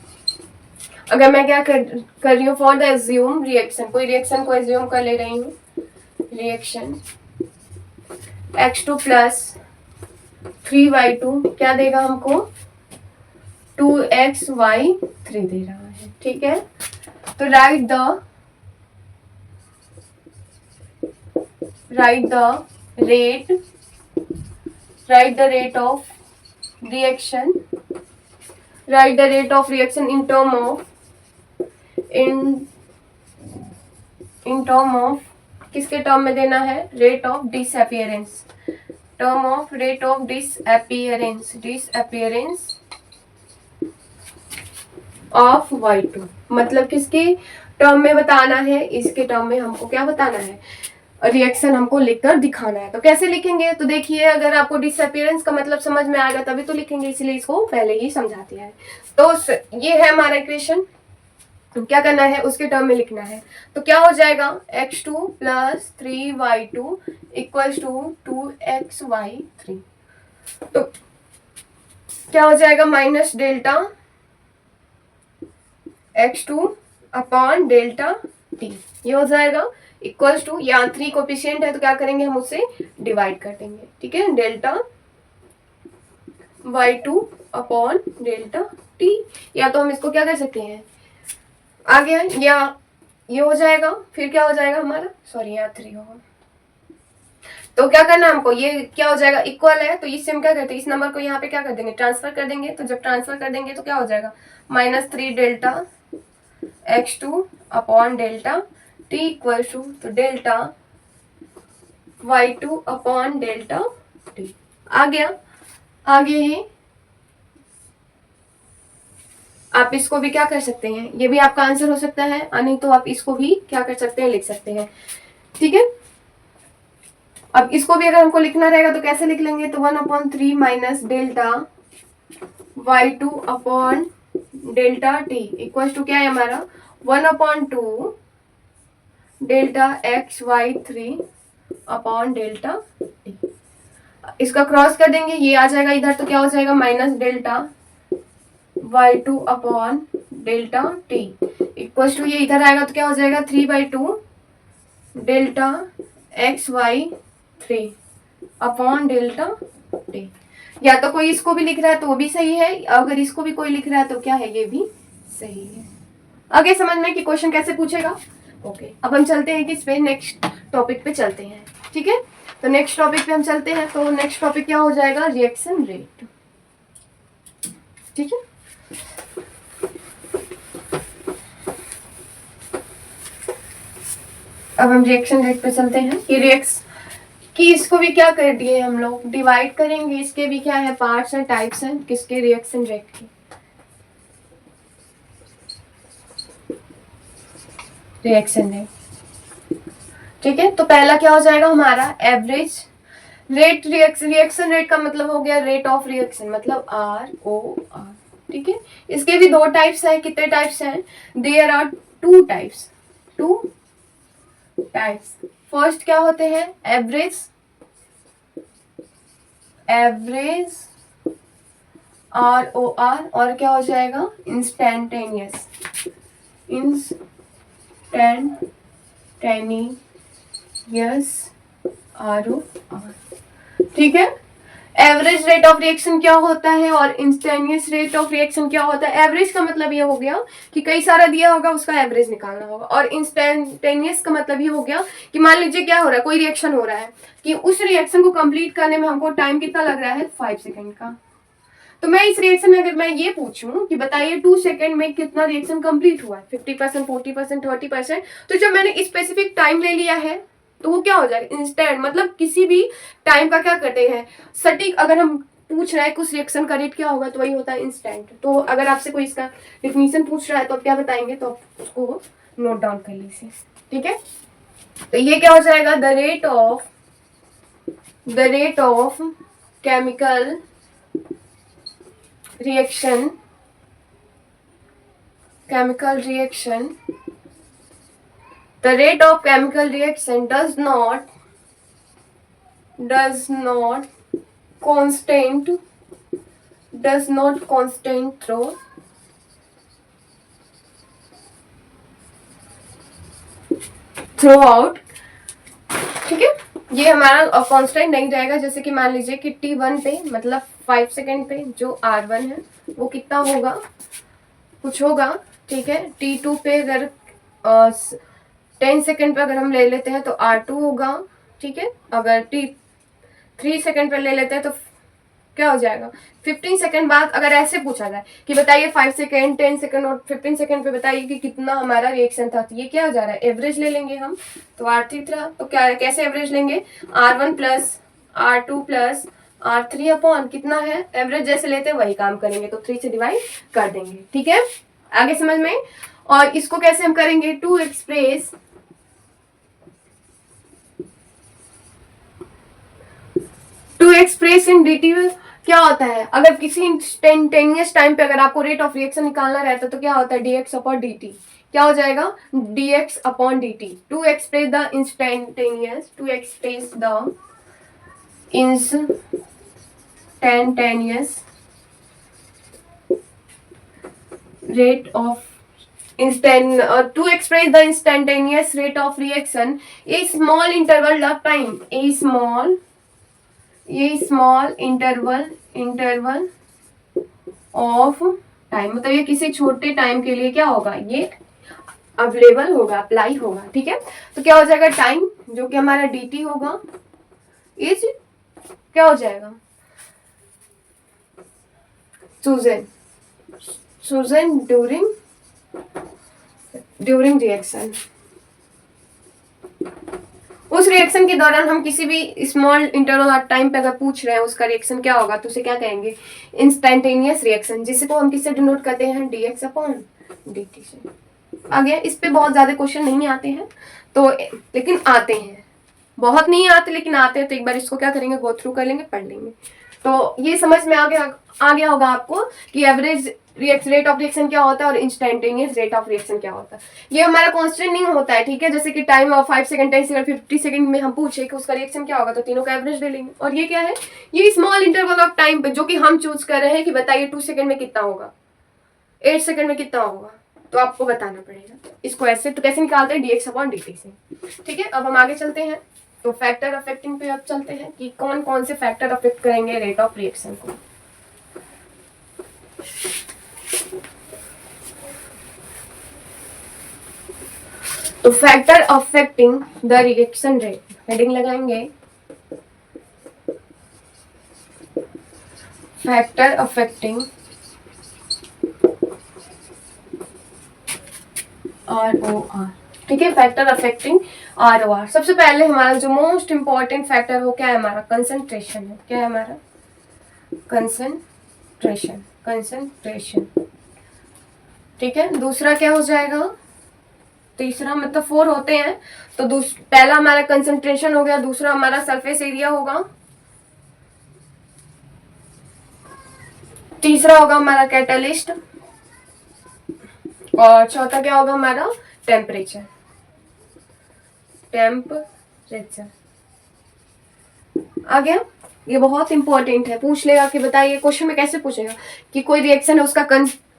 अगर मैं क्या कर रही हूँ, फॉर द एज्यूम रिएक्शन, कोई रिएक्शन को एज्यूम कर ले रही हूँ, रिएक्शन X2 + 3Y2 क्या देगा हमको, 2XY3 दे रहा है। ठीक है, तो right the rate of reaction, write the rate of reaction in term of किसके टर्म में देना है, rate of disappearance, term of rate of disappearance of Y2, मतलब किसके टर्म में बताना है, इसके टर्म में हमको क्या बताना है, रिएक्शन हमको लिखकर दिखाना है। तो कैसे लिखेंगे, तो देखिए, अगर आपको डिसअपियरेंस का मतलब समझ में आएगा तभी तो लिखेंगे, इसलिए इसको पहले ही समझा दिया है। तो ये है हमारा इक्वेशन, तो क्या करना है, उसके टर्म में लिखना है। तो क्या हो जाएगा, X2 + 3Y2 = 2XY3। तो क्या हो जाएगा, minus delta X2 upon delta T, ये हो जाएगा इक्वल्स टू, यहाँ 3 कोफिशिएंट है तो क्या करेंगे, हम उससे डिवाइड कर देंगे। ठीक है, delta Y2 upon delta T, या तो हम इसको क्या कर सकते हैं, आ गया, या ये हो जाएगा, फिर क्या हो जाएगा हमारा, सॉरी यहाँ 3 होगा, तो क्या करना हमको, ये क्या हो जाएगा, इक्वल है, तो इससे हम क्या करते हैं, इस नंबर को यहाँ पे क्या कर देंगे, ट्रांसफर कर देंगे। तो जब ट्रांसफर कर देंगे तो क्या हो जाएगा, -3 delta X2 upon delta T equal to, तो delta Y2 upon delta T आ गया। आगे ही आप इसको भी क्या कर सकते हैं, ये भी आपका आंसर हो सकता है, नहीं तो आप इसको भी क्या कर सकते हैं, लिख सकते हैं। ठीक है, अब इसको भी अगर हमको लिखना रहेगा तो कैसे लिख लेंगे, तो 1/3 minus delta Y2 upon delta T equal to क्या है हमारा, 1/2 delta XY3 upon delta T। इसका क्रॉस कर देंगे, ये आ जाएगा इधर, तो क्या हो जाएगा, minus delta Y2 upon delta T equal to, ये इधर आएगा तो क्या हो जाएगा, 3/2 delta XY3 upon delta T। या तो कोई इसको भी लिख रहा है तो वो भी सही है, अगर इसको भी कोई लिख रहा है तो क्या है, ये भी सही है। आगे समझ में कि क्वेश्चन कैसे पूछेगा। ओके, अब हम चलते हैं किस पे, नेक्स्ट टॉपिक पे चलते हैं। ठीक है, तो नेक्स्ट टॉपिक पे हम चलते हैं, तो नेक्स्ट टॉपिक क्या हो जाएगा, रिएक्शन रेट। ठीक है, अब हम रिएक्शन रेट पे चलते हैं। ये रिएक्स कि इसको भी क्या कर दिए हम लोग, डिवाइड करेंगे, इसके भी क्या है, पार्ट्स हैं, टाइप्स हैं, किसके, रिएक्शन रेट के। Reaction rate. ठीक है, तो पहला क्या हो जाएगा हमारा एवरेज रेट। रिएक्शन रेट का मतलब हो गया रेट ऑफ रिएक्शन, मतलब ROR। ठीक है, इसके भी दो टाइप्स हैं। कितने टाइप्स हैं? There are two types. First क्या होते हैं? एवरेज ROR, और क्या हो जाएगा? Instantaneous ROR। ठीक है, एवरेज रेट ऑफ रिएक्शन क्या होता है और इंस्टेंटेनियस रेट ऑफ रिएक्शन क्या होता है? एवरेज का मतलब ये हो गया कि कई सारा दिया होगा, उसका एवरेज निकालना होगा। और इंस्टेंटेनियस का मतलब ये हो गया कि मान लीजिए क्या हो रहा है, कोई रिएक्शन हो रहा है कि उस रिएक्शन को कंप्लीट करने में हमको टाइम कितना लग रहा है? 5 सेकेंड का। तो मैं इस रिएक्शन में अगर मैं ये पूछूं कि बताइए 2 सेकेंड में कितना रिएक्शन कंप्लीट हुआ है, 50%, 40%, 30%, तो जब मैंने स्पेसिफिक टाइम ले लिया है तो वो क्या हो जाएगा? इंस्टेंट। मतलब किसी भी टाइम का क्या करते हैं, सटीक अगर हम पूछ रहे हैं कि उस रिएक्शन का रेट क्या होगा तो वही होता है इंस्टेंट। तो अगर आपसे कोई इसका डिफिनीशन पूछ रहा है तो आप क्या बताएंगे? तो आप उसको नोट डाउन कर लीजिए। ठीक है, तो ये क्या हो जाएगा? The rate of chemical reaction the rate of chemical reaction does not constant throughout। ठीक है, ये हमारा कांस्टेंट नहीं रहेगा। जैसे कि मान लीजिए कि T1 पे मतलब 5 सेकेंड पे जो R1 है वो कितना होगा, कुछ होगा। ठीक है, T2 पे अगर 10 सेकेंड पे अगर हम ले लेते हैं तो R2 होगा। ठीक है, अगर T3 सेकेंड पे ले लेते हैं तो क्या हो जाएगा? 15 सेकेंड बाद अगर ऐसे पूछा जाए कि बताइए 5 सेकेंड, 10 सेकेंड और 15 सेकेंड पे बताइए कि कितना हमारा रिएक्शन था, तो ये क्या हो जा रहा है? एवरेज ले लेंगे हम। तो R3 था, तो क्या कैसे एवरेज लेंगे? R1 plus R2 plus R3 upon कितना है? एवरेज जैसे लेते हैं वही काम करेंगे, तो 3 से डिवाइड कर देंगे। ठीक है, आगे समझ में? और इसको कैसे हम करेंगे? टू एक्सप्रेस इन dt क्या होता है? अगर किसी इंस्टेंटेनियस टाइम पे अगर आपको रेट ऑफ रिएक्शन निकालना रहता है तो क्या होता है? dx upon dt। क्या हो जाएगा? dx upon dt। To express the instantaneous rate of to express the instantaneous rate of reaction, a small interval of time, a small interval of time, मतलब ये किसी छोटे टाइम के लिए क्या होगा? ये अवेलेबल होगा, अप्लाई होगा। ठीक है, तो क्या हो जाएगा? टाइम जो कि हमारा dt होगा इज क्या हो जाएगा? Susan during reaction. उस रिएक्शन के दौरान हम किसी भी स्मॉल इंटरवल ऑफ टाइम पे अगर पूछ रहे हैं उसका रिएक्शन क्या होगा तो उसे क्या कहेंगे? इंस्टेंटेनियस रिएक्शन, जिसे को हम किससे डिनोट करते हैं? dx अपॉन dt से। आगे इस पे बहुत ज्यादा क्वेश्चन नहीं आते हैं तो, लेकिन आते हैं, बहुत नहीं आते लेकिन आते हैं, तो एक बार इसको क्या करेंगे? गो थ्रू कर लेंगे, पढ़ लेंगे। तो ये समझ में आ गया होगा आपको कि एवरेज रेट ऑफ रिएक्शन क्या होता है और इंस्टेंटेनियस रेट ऑफ रिएक्शन क्या होता है। ये हमारा कांस्टेंट नहीं होता है। ठीक है, जैसे कि टाइम 5 सेकंड, 10 सेकंड, 50 सेकंड में हम पूछे कि उसका रिएक्शन क्या होगा तो तीनों का एवरेज ले लेंगे। और ये क्या है? ये स्मॉल इंटरवल ऑफ टाइम पे जो कि हम चूज कर रहे हैं कि बताइए 2 सेकंड में कितना होगा, 8 सेकंड में कितना होगा, तो आपको बताना पड़ेगा। इसको ऐसे तो कैसे निकालते हैं? dx अपॉन dt से। ठीक है, अब हम आगे चलते हैं तो फैक्टर अफेक्टिंग पे अब चलते हैं कि कौन कौन से फैक्टर अफेक्ट करेंगे रेट ऑफ रिएक्शन को। तो factor affecting the reaction rate, heading लगाएंगे फैक्टर अफेक्टिंग ROR। ठीक है, फैक्टर अफेक्टिंग ROR। सबसे पहले हमारा जो मोस्ट इंपॉर्टेंट फैक्टर वो क्या है? हमारा कंसंट्रेशन है। क्या है हमारा? कंसंट्रेशन। ठीक है, दूसरा क्या हो जाएगा? तीसरा मतलब 4 होते हैं। तो पहला हमारा कंसंट्रेशन हो गया, दूसरा हमारा सरफेस एरिया होगा, तीसरा होगा हमारा कैटलिस्ट, और चौथा क्या होगा हमारा टेम्परेचर। टेम्परेचर आ गया। ये बहुत इंपॉर्टेंट है, पूछ लेगा कि बताइए क्वेश्चन में कैसे पूछेगा कि कोई रिएक्शन है उसका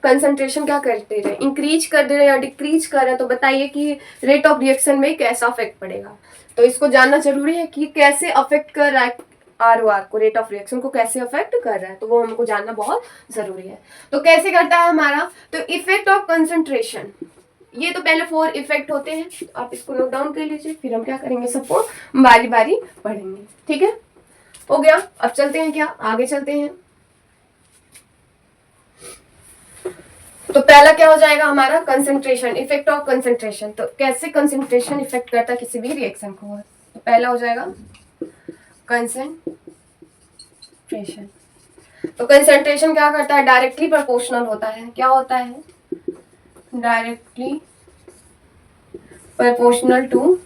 कंसंट्रेशन क्या कर दे रहे हैं, इंक्रीज कर दे रहे हैं या डिक्रीज कर रहे हैं, तो बताइए कि रेट ऑफ रिएक्शन में कैसा अफेक्ट पड़ेगा। तो इसको जानना जरूरी है कि कैसे अफेक्ट कर रहा है ROR को, रेट ऑफ रिएक्शन को कैसे अफेक्ट कर रहा है, तो वो हमको जानना बहुत जरूरी है। तो कैसे करता है हमारा, तो इफेक्ट ऑफ कंसंट्रेशन, ये तो पहले 4 इफेक्ट होते हैं, आप इसको नोट डाउन कर लीजिए, फिर हम क्या करेंगे सबको बारी बारी पढ़ेंगे। ठीक है, हो गया। अब चलते हैं, क्या आगे चलते हैं। तो पहला क्या हो जाएगा हमारा कंसंट्रेशन, इफेक्ट ऑफ कंसंट्रेशन। तो कैसे कंसंट्रेशन इफेक्ट करता है किसी भी रिएक्शन को, तो पहला हो जाएगा कंसंट्रेशन। तो कंसंट्रेशन क्या करता है, डायरेक्टली प्रोपोर्शनल होता है। क्या होता है, directly proportional to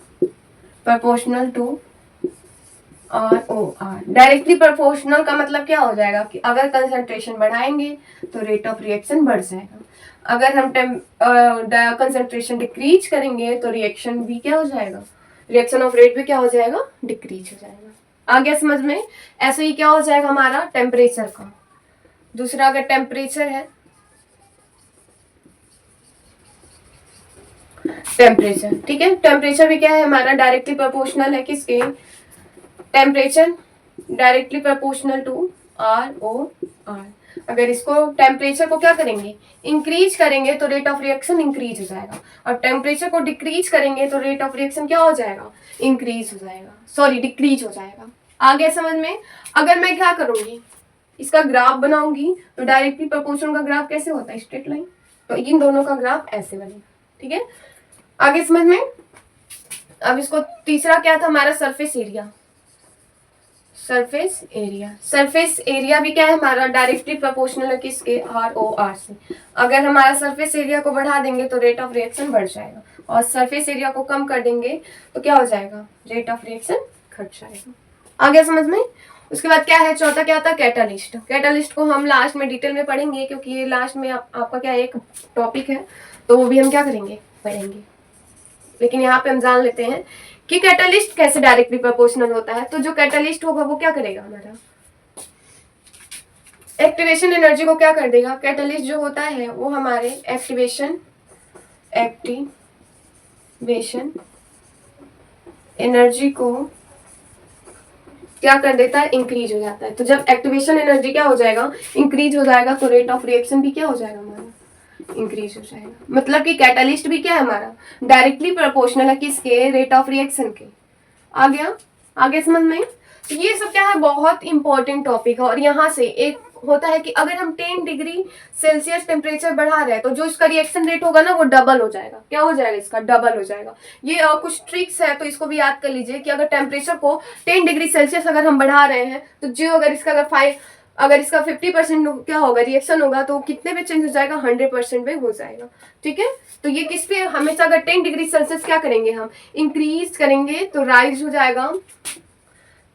ROR। Directly proportional का मतलब क्या हो जाएगा कि अगर कंसंट्रेशन बढ़ाएंगे तो रेट ऑफ रिएक्शन बढ़ जाएगा, अगर हम कंसंट्रेशन डिक्रीज करेंगे तो रिएक्शन भी क्या हो जाएगा, रिएक्शन ऑफ रेट भी क्या हो जाएगा, डिक्रीज हो जाएगा। आ गया समझ में। ऐसे ही क्या हो जाएगा हमारा टेम्परेचर का, दूसरा अगर टेम्परेचर है, टेम्परेचर, ठीक है, टेम्परेचर भी क्या है हमारा डायरेक्टली प्रोपोर्शनल है किसके, temperature directly proportional to ROR। अगर इसको टेम्परेचर को क्या करेंगे, इंक्रीज करेंगे तो रेट ऑफ रिएक्शन इंक्रीज हो जाएगा, और टेम्परेचर को डिक्रीज करेंगे तो रेट ऑफ रिएक्शन क्या हो जाएगा, इंक्रीज हो जाएगा, सॉरी डिक्रीज हो जाएगा। आ गया समझ में। अगर मैं क्या करूंगी, इसका ग्राफ बनाऊंगी, तो डायरेक्टली प्रोपोर्शनल का ग्राफ कैसे होता है, स्ट्रेट लाइन, तो इन दोनों का ग्राफ ऐसे बनेगा। ठीक है, आगे समझ में। अब इसको तीसरा क्या था हमारा surface area, surface area, surface area भी क्या है हमारा डायरेक्टली प्रोपोर्शनल है किसके, ROR से। अगर हमारा सरफेस एरिया को बढ़ा देंगे तो रेट ऑफ रिएक्शन बढ़ जाएगा, और सरफेस एरिया को कम कर देंगे तो क्या हो जाएगा, रेट ऑफ रिएक्शन घट जाएगा। आ गया समझ में। उसके बाद क्या है, चौथा क्या था कैटालिस्ट। कैटालिस्ट को हम लास्ट में डिटेल में पढ़ेंगे, क्योंकि ये लास्ट में आपका क्या एक टॉपिक है, तो वो भी हम क्या करेंगे, पढ़ेंगे। लेकिन यहाँ पे हम जान लेते हैं कि कैटालिस्ट कैसे डायरेक्टली प्रोपोर्शनल होता है। तो जो कैटालिस्ट होगा वो क्या करेगा, हमारा एक्टिवेशन एनर्जी को क्या कर देगा। कैटालिस्ट जो होता है वो हमारे एक्टिवेशन एनर्जी को क्या कर देता है, इंक्रीज हो जाता है। तो जब एक्टिवेशन एनर्जी क्या हो जाएगा, इंक्रीज हो जाएगा, तो रेट ऑफ रिएक्शन भी क्या हो जाएगा, हमारा इंक्रीज हो जाएगा। मतलब कि कैटालिस्ट भी क्या है हमारा डायरेक्टली प्रोपोर्शनल है किसके, रेट ऑफ रिएक्शन के। आ गया, आगे समझ में। तो ये सब क्या है, बहुत इंपॉर्टेंट टॉपिक है। और यहाँ से एक होता है कि अगर हम 10 डिग्री सेल्सियस टेम्परेचर बढ़ा रहे हैं तो जो इसका रिएक्शन रेट होगा ना वो डबल हो जाएगा। क्या हो जाएगा, इसका डबल हो जाएगा। ये कुछ ट्रिक्स है, तो इसको भी याद कर लीजिए कि अगर टेम्परेचर को 10 डिग्री सेल्सियस अगर हम बढ़ा रहे हैं तो जो अगर इसका अगर इसका 50% क्या होगा, रिएक्शन होगा, तो कितने पे चेंज हो जाएगा, 100% पे हो जाएगा। ठीक है, तो ये किस पे हमेशा अगर 10 डिग्री सेल्सियस क्या करेंगे, हम इंक्रीज करेंगे तो राइज हो जाएगा,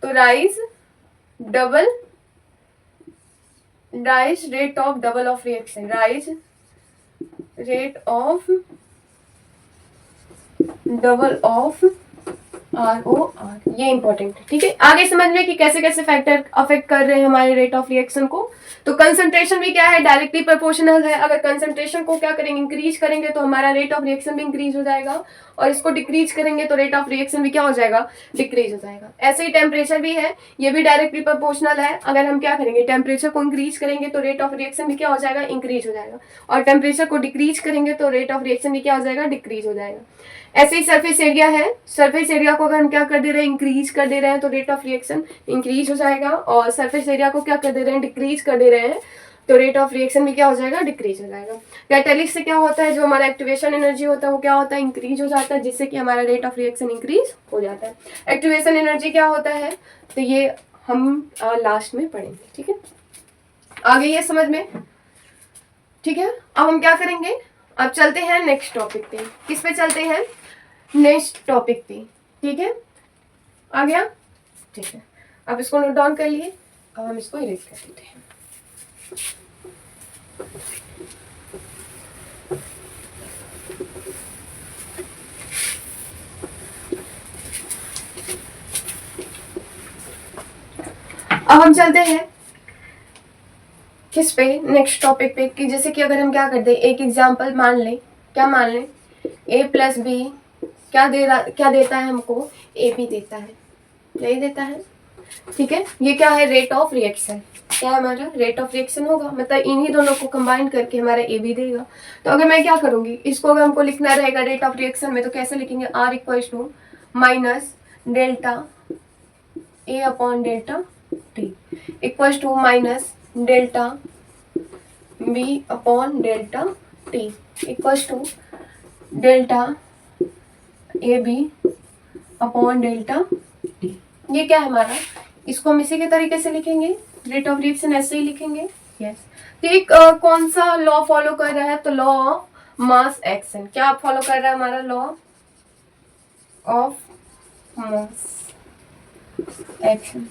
तो rise rate of double of reaction, rise rate of double of ROR, ये इंपॉर्टेंट है। ठीक है, आगे समझ में कि कैसे कैसे फैक्टर अफेक्ट कर रहे हैं हमारे रेट ऑफ रिएक्शन को। तो कंसंट्रेशन भी क्या है, डायरेक्टली प्रोपोर्शनल है। अगर कंसंट्रेशन को क्या करेंगे, इंक्रीज करेंगे तो हमारा रेट ऑफ रिएक्शन भी इंक्रीज हो जाएगा, और इसको डिक्रीज करेंगे तो रेट ऑफ रिएक्शन भी क्या हो जाएगा, डिक्रीज हो जाएगा। ऐसे ही टेम्परेचर भी है, ये भी डायरेक्टली प्रोपोर्शनल है। अगर हम क्या करेंगे, टेम्परेचर को इंक्रीज करेंगे तो रेट ऑफ रिएक्शन भी क्या हो जाएगा, इंक्रीज हो जाएगा, और टेम्परेचर को डिक्रीज करेंगे तो रेट ऑफ रिएक्शन भी क्या हो जाएगा, डिक्रीज हो जाएगा। ऐसे ही सरफेस एरिया है, सरफेस एरिया को अगर हम क्या कर दे रहे हैं, इंक्रीज कर दे रहे हैं तो रेट ऑफ रिएक्शन इंक्रीज हो जाएगा, और सरफेस एरिया को क्या कर दे रहे हैं, डिक्रीज कर दे रहे हैं तो रेट ऑफ रिएक्शन भी क्या हो जाएगा, डिक्रीज हो जाएगा। कैटालिस्ट से क्या होता है, जो हमारा एक्टिवेशन एनर्जी होता है वो क्या होता है, इंक्रीज हो जाता है, जिससे कि हमारा रेट ऑफ रिएक्शन इंक्रीज हो जाता है। एक्टिवेशन एनर्जी क्या होता है, तो ये हम लास्ट में पढ़ेंगे। ठीक है, आगे ये समझ में। ठीक है, अब हम क्या करेंगे, अब चलते हैं नेक्स्ट टॉपिक पे। किस पे चलते हैं? नेक्स्ट टॉपिक पे। ठीक है, आ गया? ठीक है, अब इसको नोट डाउन कर लिए। अब हम इसको इरेज कर देते हैं। अब हम चलते हैं किस पे? नेक्स्ट टॉपिक पे। कि जैसे कि अगर हम क्या करते हैं, एक एग्जांपल मान लें। क्या मान लें? a प्लस बी क्या देता है हमको? ए बी देता है, यही देता है। ठीक है, ये क्या है? Rate of reaction. क्या है हमारा? रेट ऑफ रिएक्शन होगा, मतलब इन्हीं दोनों को कंबाइन करके हमारा ए बी देगा। तो अगर मैं क्या करूंगी, इसको अगर हमको लिखना रहेगा रेट ऑफ रिएक्शन में, तो कैसे लिखेंगे? R equals to minus delta A upon delta T equals to minus delta B upon delta T equals to delta A B upon delta T. ये क्या है हमारा? इसको हम इसी के तरीके से लिखेंगे, रेट ऑफ रिएक्शन ऐसे ही लिखेंगे। यस, तो एक कौन सा लॉ फॉलो कर रहा है? तो लॉ ऑफ मास एक्शन। क्या फॉलो कर रहा है हमारा? Law of mass action.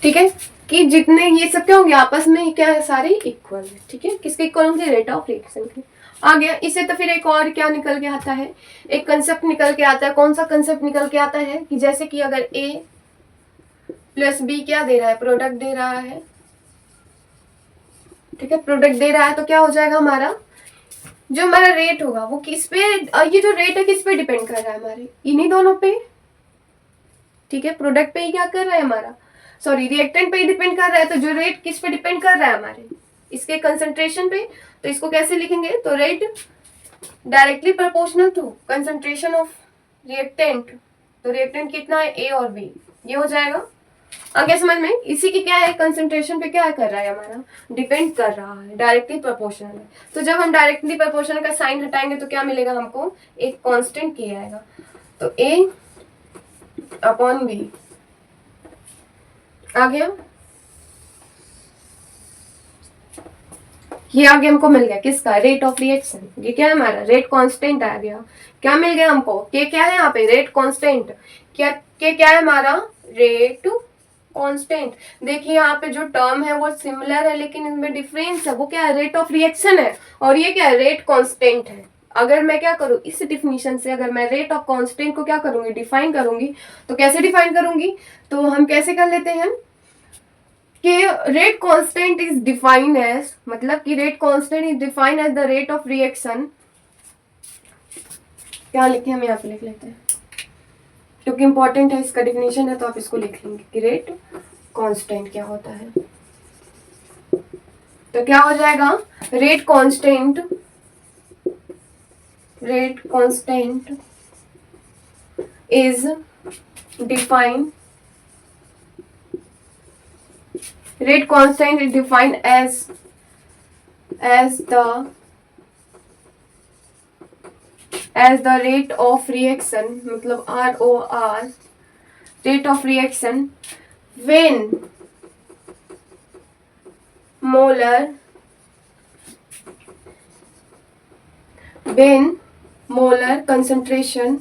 ठीक है, कि जितने ये सब क्या होंगे आपस में, क्या है? सारे इक्वल है। ठीक है, किसके इक्वल होंगे? रेट ऑफ रिएक्शन के। आ गया। इससे तो फिर एक और क्या निकल के आता है? एक कंसेप्ट निकल के आता है। कौन सा कंसेप्ट निकल के आता है? कि जैसे कि अगर ए प्लस बी क्या दे रहा है? प्रोडक्ट दे रहा है। ठीक है, प्रोडक्ट दे रहा है, तो क्या हो जाएगा हमारा? जो हमारा रेट होगा वो किस पे, ये जो रेट है किस पे डिपेंड कर रहा है? हमारे इन्हीं दोनों पे। ठीक है, प्रोडक्ट पे ही क्या कर रहा है हमारा, सॉरी रिएक्टेंट पे ही डिपेंड कर रहा है। तो जो रेट किस पे डिपेंड कर रहा है? हमारे इसके कंसंट्रेशन पे। तो इसको कैसे लिखेंगे? तो rate directly proportional to concentration of reactant. तो रिएक्टेंट कितना है? ए और बी। ये हो जाएगा। आगे समझ में? इसी की क्या है? कंसंट्रेशन पे क्या कर रहा है हमारा? डिपेंड कर रहा है, डायरेक्टली प्रोपोर्शनल है। तो जब हम डायरेक्टली प्रोपोर्शनल का साइन हटाएंगे तो क्या मिलेगा हमको? एक कांस्टेंट किया आएगा। तो ए अपॉन बी आ गया। ये आगे हमको मिल गया किसका? Rate of reaction. ये क्या है हमारा? रेट कांस्टेंट आ गया। क्या मिल गया हमको? के क्या है यहाँ पे? Rate constant. क्या के क्या है हमारा? Rate constant. देखिए यहाँ पे जो टर्म है वो सिमिलर है, लेकिन इनमें डिफरेंस है। वो क्या है? रेट ऑफ रिएक्शन है, और ये क्या है? रेट कांस्टेंट है। अगर मैं क्या करूँ, इस डिफिनीशन से अगर मैं रेट ऑफ कांस्टेंट को क्या करूंगी? डिफाइन करूंगी। तो कैसे डिफाइन करूंगी? तो हम कैसे कर लेते हैं कि rate constant is defined as, मतलब कि rate constant is defined as the rate of reaction. क्या लिखे? हम यहाँ पे लिख लेते हैं क्योंकि इंपॉर्टेंट है, इसका डिफिनेशन है, तो आप इसको लिख लेंगे कि रेट कांस्टेंट क्या होता है। तो क्या हो जाएगा? Rate constant is defined, rate constant is defined as the rate of reaction, मतलब ROR, rate of reaction when molar concentration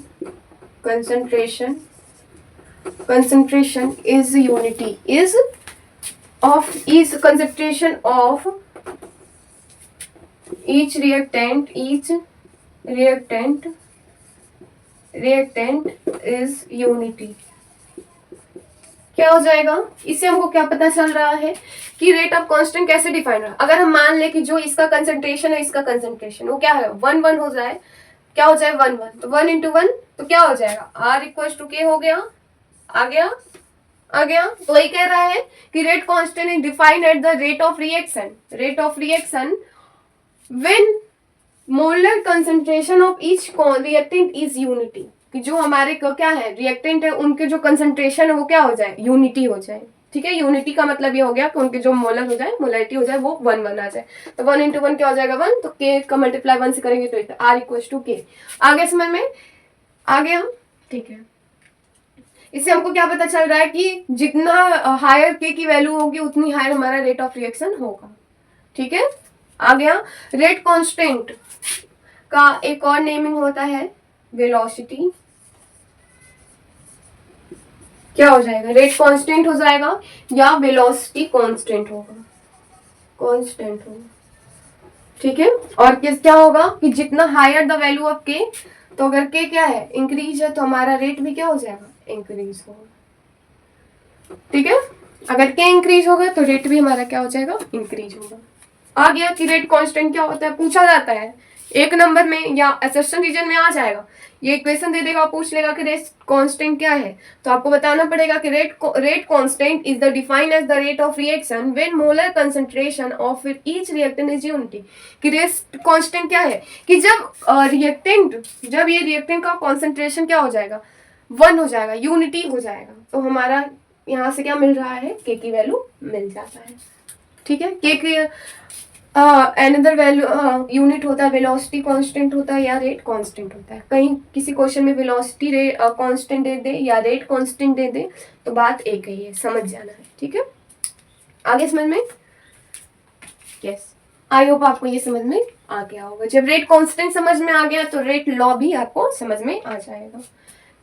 is unity, is concentration of each reactant is unity। क्या हो जाएगा? इससे हमको क्या पता चल रहा है कि रेट ऑफ कांस्टेंट कैसे डिफाइन रहा। अगर हम मान ले कि जो इसका कंसंट्रेशन है, इसका कंसंट्रेशन वो क्या है? 1 हो जाए। क्या हो जाए? 1 तो 1 × 1 तो क्या हो जाएगा? R इक्वल्स टू के हो गया। आ गया। तो वही कह रहा है कि rate constant is defined at the rate of reaction when molar concentration of each reactant is unity. कि जो हमारे क्या है? रिएक्टेंट है, उनके जो कंसंट्रेशन है वो क्या हो जाए? यूनिटी हो जाए। ठीक है, यूनिटी का मतलब ये हो गया कि उनके जो मोलर हो जाए, मोलरिटी हो जाए, वो 1 आ जाए। तो 1 × 1 क्या हो जाएगा? 1। तो के का मल्टीप्लाई 1 से करेंगे तो R इक्वल्स टू के। आगे समझ में आ गया? ठीक है, इससे हमको क्या पता चल रहा है कि जितना हायर के की वैल्यू होगी उतनी हायर हमारा रेट ऑफ रिएक्शन होगा। ठीक है, आ गया। रेट कांस्टेंट का एक और नेमिंग होता है वेलोसिटी। क्या हो जाएगा, रेट कांस्टेंट हो जाएगा या वेलोसिटी कांस्टेंट होगा, कांस्टेंट होगा, ठीक है। और किस क्या होगा कि जितना हायर द वैल्यू ऑफ के, तो अगर के क्या है इंक्रीज है तो हमारा रेट भी क्या हो जाएगा, इंक्रीज होगा, ठीक है। अगर के इंक्रीज होगा तो रेट भी हमारा क्या हो जाएगा, इंक्रीज होगा। आ गया कि रेट कांस्टेंट क्या होता है, पूछा जाता है एक नंबर में या असर्शन रीजन में आ जाएगा। ये क्वेश्चन दे देगा, पूछ लेगा कि रेट कांस्टेंट क्या है, तो आपको बताना पड़ेगा कि rate constant is the defined as the rate of reaction when molar concentration of each reactant is unity. कि रेट कांस्टेंट क्या है कि जब ये रिएक्टेंट का कॉन्सेंट्रेशन क्या हो जाएगा, 1 हो जाएगा, यूनिटी हो जाएगा, तो हमारा यहाँ से क्या मिल रहा है, के की वैल्यू मिल जाता है, ठीक है। के अनदर वैल्यू यूनिट होता है, वेलोसिटी कांस्टेंट होता है या रेट कांस्टेंट होता है। कहीं किसी क्वेश्चन में वेलोसिटी रेट कांस्टेंट दे दे या रेट कांस्टेंट दे दे तो बात एक ही है, समझ जाना है, ठीक है। आगे समझ में, यस, आई होप आपको ये समझ में आ गया होगा। जब रेट कांस्टेंट समझ में आ गया तो रेट लॉ भी आपको समझ में आ जाएगा,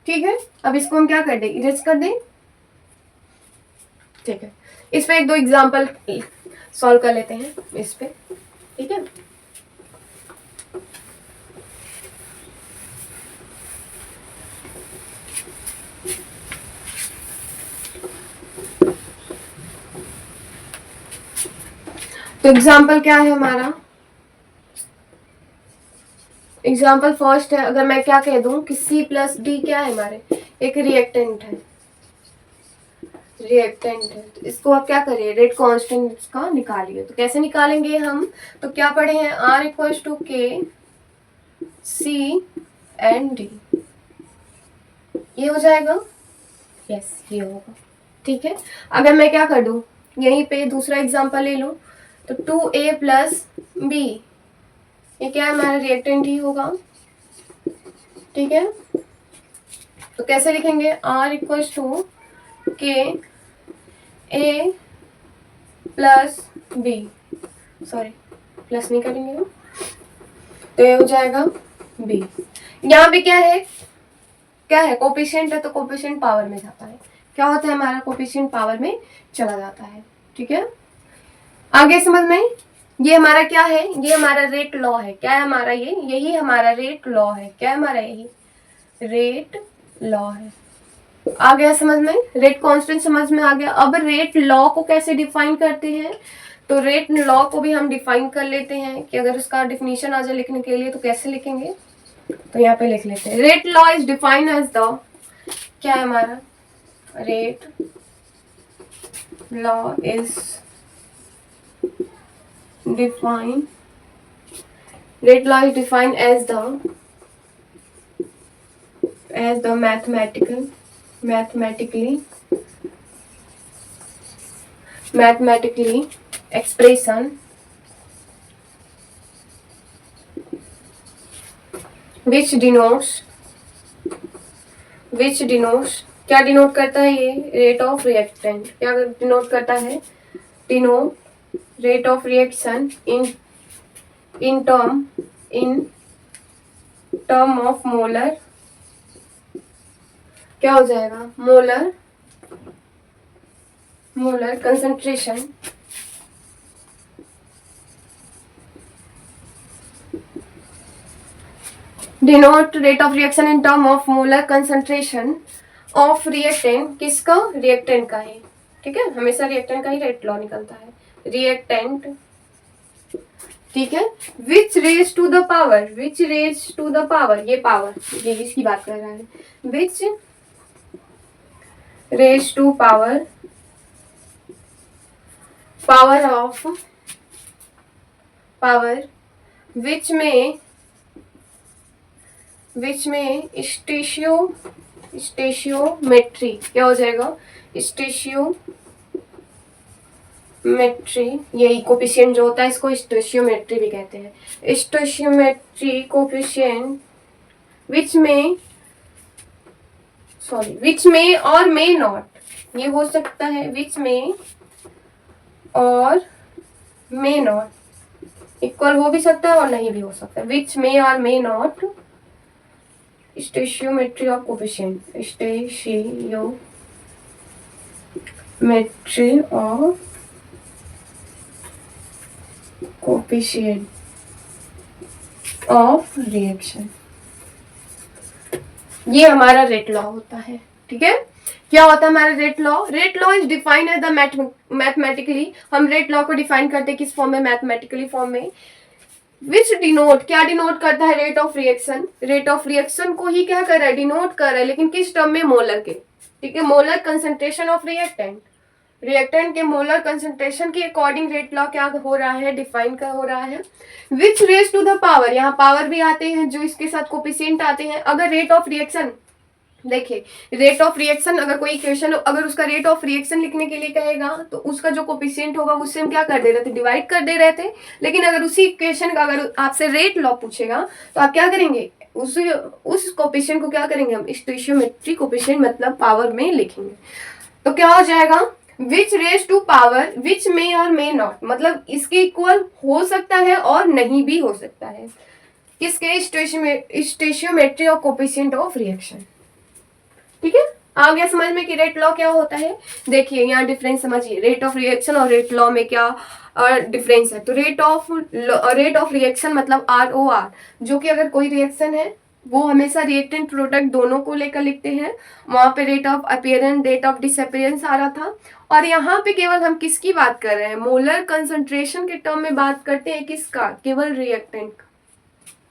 ठीक है। अब इसको हम क्या कर दें, इरेज कर दें, ठीक है। इस पे एक दो एग्जाम्पल सॉल्व कर लेते हैं इस पे, ठीक है। तो एग्जाम्पल क्या है हमारा, एग्जाम्पल फर्स्ट है, अगर मैं क्या कह दूं कि C प्लस डी क्या है हमारे, एक रिएक्टेंट है, रिएक्टेंट है, तो इसको आप क्या करिए, रेट कांस्टेंट का निकालिए। तो कैसे निकालेंगे हम, तो क्या पढ़े हैं, R इक्वल टू के C एंड D, ये हो जाएगा, यस ये होगा, ठीक है। अगर मैं क्या कर दूं, यहीं पे दूसरा एग्जांपल ले लूं, तो 2A प्लस बी, ये क्या है हमारा रिएक्टेंट ही होगा, ठीक है। तो कैसे लिखेंगे, R equal to K A plus B, sorry plus नहीं करेंगे हम, तो ये हो जाएगा B। यहाँ भी क्या है, क्या है, कोफिशिएंट है, तो कोफिशिएंट पावर में जाता है, क्या होता है हमारा, कोफिशिएंट पावर में चला जाता है, ठीक है। आगे समझ में, ये हमारा क्या है, ये हमारा रेट लॉ है, क्या है हमारा, ये यही हमारा रेट लॉ है, क्या है हमारा, यही रेट लॉ है। आ गया समझ में, रेट कांस्टेंट समझ में आ गया। अब रेट लॉ को कैसे डिफाइन करते हैं, तो रेट लॉ को भी हम डिफाइन कर लेते हैं कि अगर उसका डिफिनीशन आ जाए लिखने के लिए तो कैसे लिखेंगे, तो यहाँ पे लिख लेते हैं, rate law is defined as the, क्या है हमारा, rate law is defined, rate law is defined as the mathematically expression which denotes, क्या डिनोट करता है, ये रेट ऑफ रिएक्टेंट, क्या डिनोट करता है, rate of reaction in term of molar, क्या हो जाएगा, molar concentration, denote rate of reaction in term of molar concentration of reactant, किसका, रिएक्टेंट का है, ठीक है। हमेशा रिएक्टेंट का ही रेट लॉ निकलता है, रिएक्टेंट, ठीक है। Which raise to the power, ये पावर, ये इसकी बात कर रहा है, which raise to power of power which में स्टेशियोमेट्री, क्या हो जाएगा, स्टेशियोमेट्री, यही कोफिशिएंट जो होता है इसको स्टेशियोमेट्री भी कहते हैं, स्टेशियोमेट्री कोफिशिएंट विच में और मे नॉट, ये हो सकता है विच में और मे नॉट इक्वल हो भी सकता है और नहीं भी हो सकता है। विच मे और may not stoichiometry of coefficient, stoichiometry of coefficient of reaction, ये हमारा रेट लॉ होता है। ठीक है, क्या होता है हमारा rate law? Rate law is defined as the mathematically, हम रेट लॉ को डिफाइन करते हैं किस फॉर्म में? मैथमेटिकली फॉर्म में। विच डिनोट, क्या डिनोट करता है? Rate of reaction, rate of reaction को ही क्या कर रहा है? डिनोट कर रहा है, लेकिन किस टर्म में? मोलर के। ठीक है, molar concentration of reactant, reactant के मोलर कंसंट्रेशन के अकॉर्डिंग रेट लॉ क्या हो रहा है? डिफाइन का हो रहा है। Which raise to the power, यहाँ पावर भी आते हैं जो इसके साथ कोफिशिएंट आते हैं। अगर रेट ऑफ रिएक्शन, देखिए रेट ऑफ रिएक्शन अगर कोई इक्वेशन, अगर उसका रेट ऑफ रिएक्शन लिखने के लिए कहेगा तो उसका जो कोफिशिएंट होगा उससे हम क्या कर दे रहे थे? डिवाइड कर दे रहे थे। लेकिन अगर उसी इक्वेशन का अगर आपसे रेट लॉ पूछेगा तो आप क्या करेंगे? उस कोफिशिएंट को क्या करेंगे? हम स्टोइशियोमेट्रिक कोफिशिएंट मतलब पावर में लिखेंगे। तो क्या हो जाएगा? विच raise to power, which may और मे नॉट, मतलब इसके इक्वल हो सकता है और नहीं भी हो सकता है। किसके? स्टोइशियोमेट्री और कोफिशिएंट ऑफ रिएक्शन। ठीक है, आ गया समझ में कि रेट लॉ क्या होता है? देखिए यहाँ डिफरेंस समझिए, रेट ऑफ रिएक्शन और रेट लॉ में क्या डिफरेंस है। तो रेट ऑफ रिएक्शन मतलब ROR, जो कि अगर कोई रिएक्शन है वो हमेशा रिएक्टेंट प्रोडक्ट दोनों को लेकर लिखते हैं। वहां पे rate of appearance, rate of disappearance आ रहा था, और यहाँ पे केवल हम किसकी बात कर रहे हैं? मोलर कंसंट्रेशन के टर्म में बात करते हैं। किसका? केवल रिएक्टेंट का।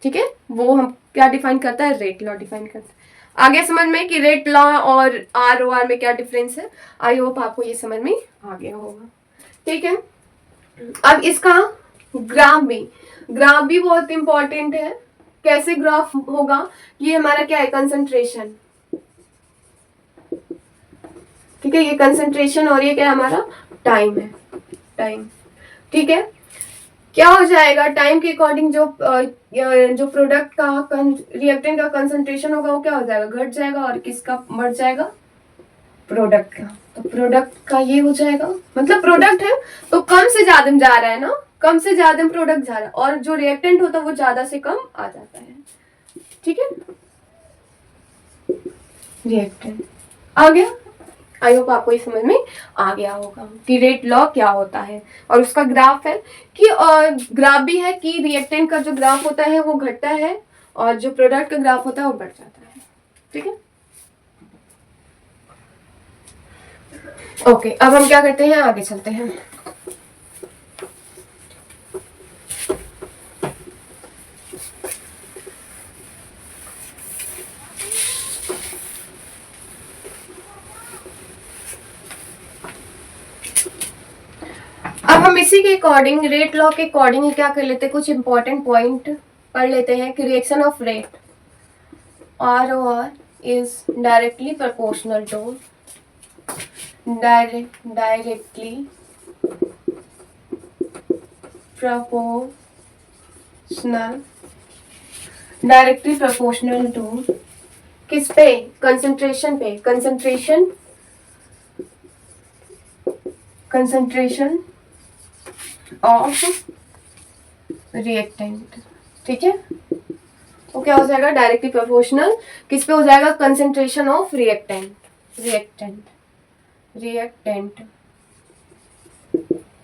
ठीक है, वो हम क्या डिफाइन करता है? रेट लॉ डिफाइन करता है। आगे समझ में कि रेट लॉ और ROR में क्या डिफरेंस है। आई होप आपको ये समझ में आ गया होगा। ठीक है, अब इसका ग्राफ भी बहुत इंपॉर्टेंट है। कैसे ग्राफ होगा? ये हमारा क्या है? कंसंट्रेशन। ठीक है, ये कंसंट्रेशन और ये क्या है? हमारा टाइम है, टाइम। ठीक है, क्या हो जाएगा? टाइम के अकॉर्डिंग जो प्रोडक्ट का रिएक्टेंट का कंसंट्रेशन होगा वो क्या हो जाएगा? घट जाएगा। और किसका बढ़ जाएगा? प्रोडक्ट का। तो प्रोडक्ट का ये हो जाएगा, मतलब प्रोडक्ट है तो कम से ज्यादा में जा रहा है ना, कम से ज्यादा में प्रोडक्ट जा रहा है, और जो रिएक्टेंट होता है वो ज्यादा से कम आ जाता है। ठीक है, रिएक्टेंट आ गया। आई होप आपको ये समझ में आ गया होगा कि रेट लॉ क्या होता है। और उसका ग्राफ है कि ग्राफ भी है कि रिएक्टेंट का जो ग्राफ होता है वो घटता है और जो प्रोडक्ट का ग्राफ होता है वो बढ़ जाता है। ठीक है, ओके, अब हम क्या करते हैं? आगे चलते हैं। अब हम इसी के अकॉर्डिंग, रेट लॉ के अकॉर्डिंग क्या कर लेते हैं? कुछ इंपॉर्टेंट पॉइंट पढ़ लेते हैं कि reaction of rate ROR is directly proportional to directly proportional to किस पे? कंसंट्रेशन पे। Concentration of reactant. ठीक है, तो क्या हो जाएगा? डायरेक्टली प्रोपोर्शनल किस पे हो जाएगा? Concentration of reactant.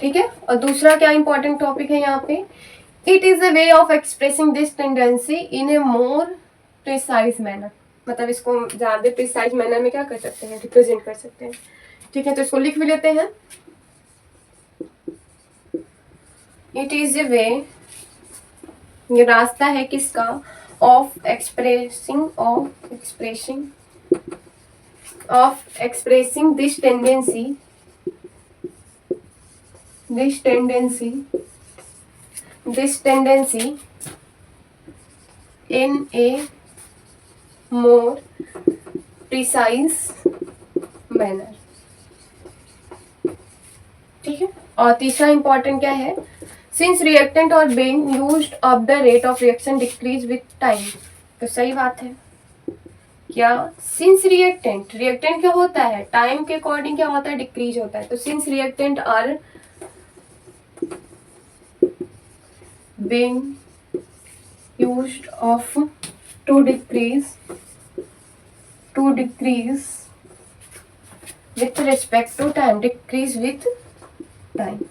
ठीक है, और दूसरा क्या इंपॉर्टेंट टॉपिक है यहाँ पे? It is a way of expressing this tendency in A more precise manner, मतलब इसको ज्यादा प्रिसाइज मैनर में क्या कर सकते हैं? रिप्रेजेंट कर सकते हैं। ठीक है, तो इसको लिख भी लेते हैं। इट इज ए वे, ये रास्ता है किसका? Of expressing this tendency in A more precise manner. ठीक है, और तीसरा इंपॉर्टेंट क्या है? सिंस रिएक्टेंट और being used of the rate of reaction decrease with time। तो सही बात है क्या? सिंस रिएक्टेंट क्या होता है? टाइम के अकॉर्डिंग क्या होता है? डिक्रीज होता है। तो since reactant are being used of to decrease with respect to time, decrease with time।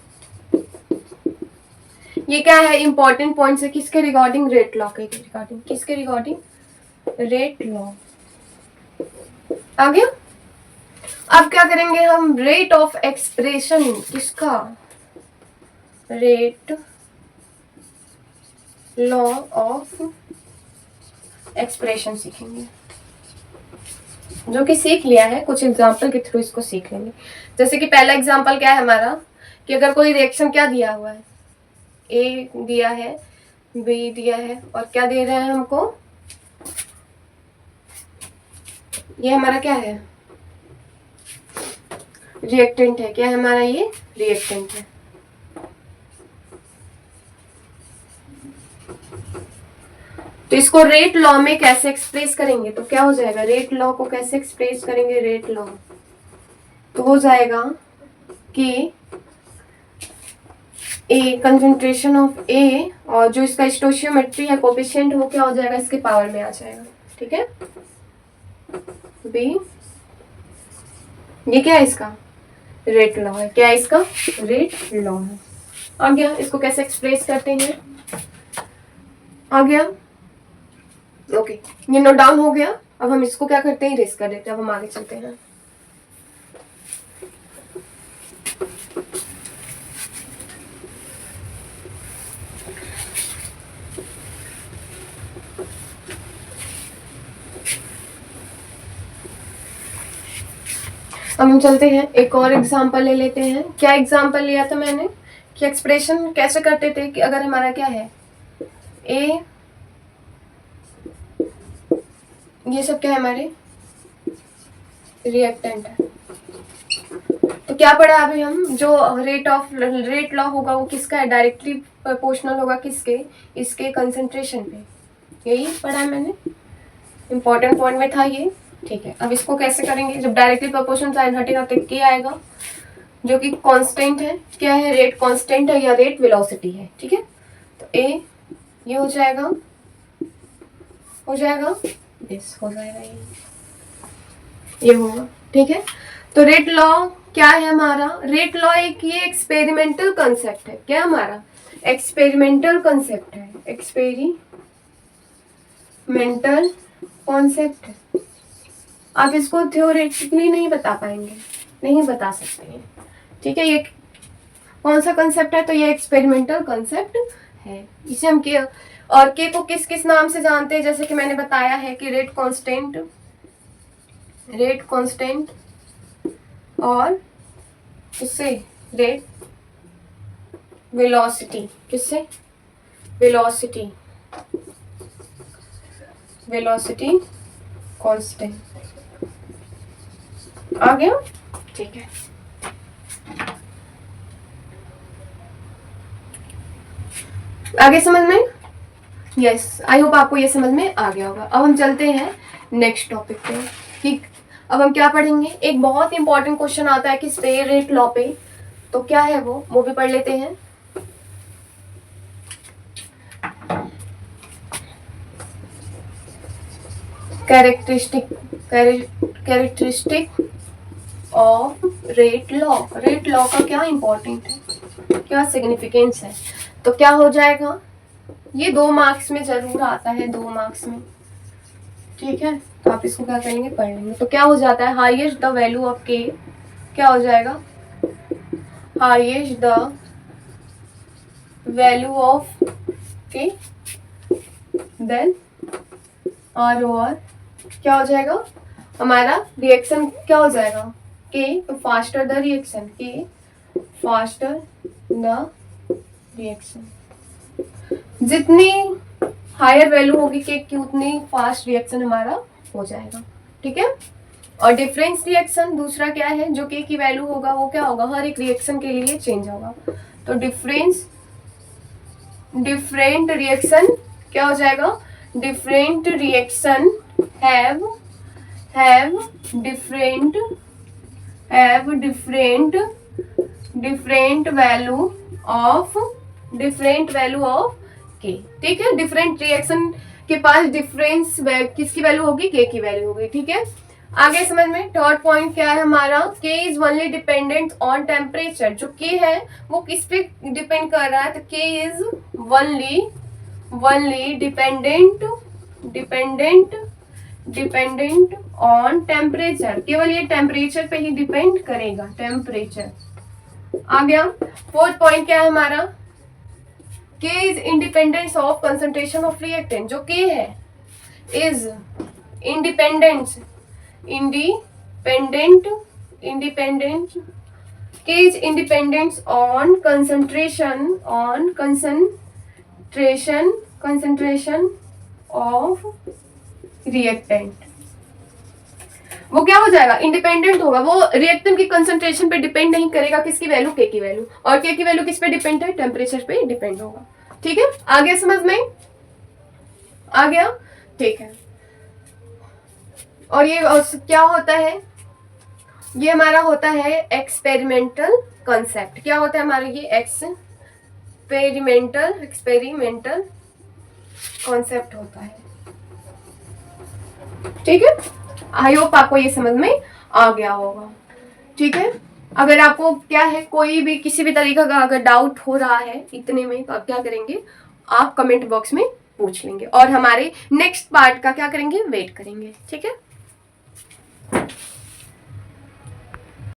ये क्या है, इंपॉर्टेंट पॉइंट्स है किसके रिगार्डिंग, रेट लॉ के रिगार्डिंग। किसके रिगार्डिंग, रेट लॉ। आ गया। अब क्या करेंगे हम, रेट ऑफ एक्सप्रेशन, किसका, रेट लॉ ऑफ एक्सप्रेशन सीखेंगे, जो कि सीख लिया है, कुछ एग्जांपल के थ्रू इसको सीख लेंगे। जैसे कि पहला एग्जांपल क्या है हमारा, कि अगर कोई रिएक्शन क्या दिया हुआ है, ए दिया है, बी दिया है, और क्या दे रहा है हमको, ये हमारा क्या है, रिएक्टेंट है। क्या है हमारा, ये रिएक्टेंट है। तो इसको रेट लॉ में कैसे एक्सप्रेस करेंगे, तो क्या हो जाएगा, रेट लॉ को कैसे एक्सप्रेस करेंगे, रेट लॉ तो हो जाएगा कि ए, कंसंट्रेशन ऑफ ए, और जो इसका स्टोशियोमेट्री है, कोफिशिएंट, वो क्या हो जाएगा, इसके पावर में आ जाएगा। ठीक है, बी, ये क्या है, इसका रेट लॉ है। क्या है इसका, रेट लॉ है। आ गया। इसको कैसे एक्सप्रेस करते हैं, आ गया। ओके, ये नोट डाउन हो गया। अब हम इसको क्या करते हैं, इरेज कर देते हैं। अब हम आगे चलते हैं। अब हम चलते हैं, एक और एग्जांपल ले लेते हैं। क्या एग्जांपल लिया था मैंने, कि एक्सप्रेशन कैसे करते थे, कि अगर हमारा क्या है, ए, ये सब क्या है, हमारे रिएक्टेंट है। तो क्या पढ़ा अभी हम, जो रेट लॉ होगा वो किसका है, डायरेक्टली प्रोपोर्शनल होगा किसके, इसके कंसंट्रेशन पे। यही पढ़ा है मैंने, इंपॉर्टेंट पॉइंट में था ये। ठीक है, अब इसको कैसे करेंगे, जब डायरेक्टली प्रोपोर्शनल साइन हटेगा तो क्या आएगा, जो कि कांस्टेंट है। क्या है, रेट कांस्टेंट है या रेट वेलोसिटी है। ठीक है, तो ए ये हो जाएगा, यस हो जाएगा, ये होगा। ठीक है, तो रेट लॉ क्या है हमारा, रेट लॉ एक ये एक्सपेरिमेंटल कंसेप्ट है। क्या हमारा एक्सपेरिमेंटल कंसेप्ट है, एक्सपेरिमेंटल कॉन्सेप्ट है। आप इसको थ्योरेटिकली नहीं बता पाएंगे, नहीं बता सकते हैं। ठीक है, ये कौन सा कंसेप्ट है, तो ये एक्सपेरिमेंटल कंसेप्ट है। इसे हम के और के को किस किस नाम से जानते हैं, जैसे कि मैंने बताया है कि रेट कांस्टेंट और इससे रेट वेलोसिटी, किससे, वेलोसिटी कांस्टेंट। आ गया। ठीक है, आगे समझ में, यस, आई होप आपको ये समझ में आ गया होगा। अब हम चलते हैं नेक्स्ट टॉपिक पे। ठीक, अब हम क्या पढ़ेंगे, एक बहुत इंपॉर्टेंट क्वेश्चन आता है किस पे, रेट लॉ पे। तो क्या है वो भी पढ़ लेते हैं। Characteristic of rate law. Rate law का क्या इंपॉर्टेंट है, क्या सिग्निफिकेंस है, तो क्या हो जाएगा, ये 2 मार्क्स में जरूर आता है, 2 मार्क्स में। ठीक है, तो आप इसको क्या करेंगे, पढ़ लेंगे। तो क्या हो जाता है, हाईएस्ट द वैल्यू ऑफ के, क्या हो जाएगा, हाईएस्ट द वैल्यू ऑफ के देन आर ओवर, क्या हो जाएगा हमारा, रिएक्शन क्या हो जाएगा, के, तो फास्टर द रिएक्शन, के फास्टर द रिएक्शन। जितनी हायर वैल्यू होगी के की, उतनी फास्ट रिएक्शन हमारा हो जाएगा। ठीक है, और डिफरेंस रिएक्शन दूसरा क्या है, जो के की वैल्यू होगा वो क्या होगा, हर एक रिएक्शन के लिए चेंज होगा। तो डिफरेंट रिएक्शन क्या हो जाएगा, different reaction have different value of के। ठीक है, डिफरेंट रिएक्शन के पास डिफरेंस किसकी वैल्यू होगी, के की वैल्यू होगी। ठीक है, आगे समझ में। थर्ड पॉइंट क्या है हमारा, के is only dependent on temperature. जो के है वो किस पे डिपेंड कर रहा है, तो के is only dependent on temperature. केवल ये टेम्परेचर पे ही डिपेंड करेगा, टेम्परेचर। आ गया। फोर्थ पॉइंट क्या है हमारा, के is independence of concentration of reactant. जो के है इज इंडिपेंडेंट के is independence on concentration of reactant. वो क्या हो जाएगा, इंडिपेंडेंट होगा, वो रिएक्टेंट की कंसंट्रेशन पे डिपेंड नहीं करेगा, किसकी वैल्यू, के की वैल्यू। और के की वैल्यू किस पे डिपेंड है, टेम्परेचर पे डिपेंड होगा। ठीक है, आ गया समझ में, आ गया। ठीक है, और ये क्या होता है, ये हमारा होता है एक्सपेरिमेंटल कॉन्सेप्ट। क्या होता है हमारा ये एक्सपेरिमेंटल कॉन्सेप्ट होता है। ठीक है, आई होप आपको ये समझ में आ गया होगा। ठीक है, अगर आपको क्या है कोई भी किसी भी तरीके का अगर डाउट हो रहा है इतने में, तो आप क्या करेंगे, आप कमेंट बॉक्स में पूछ लेंगे और हमारे नेक्स्ट पार्ट का क्या करेंगे, वेट करेंगे। ठीक है।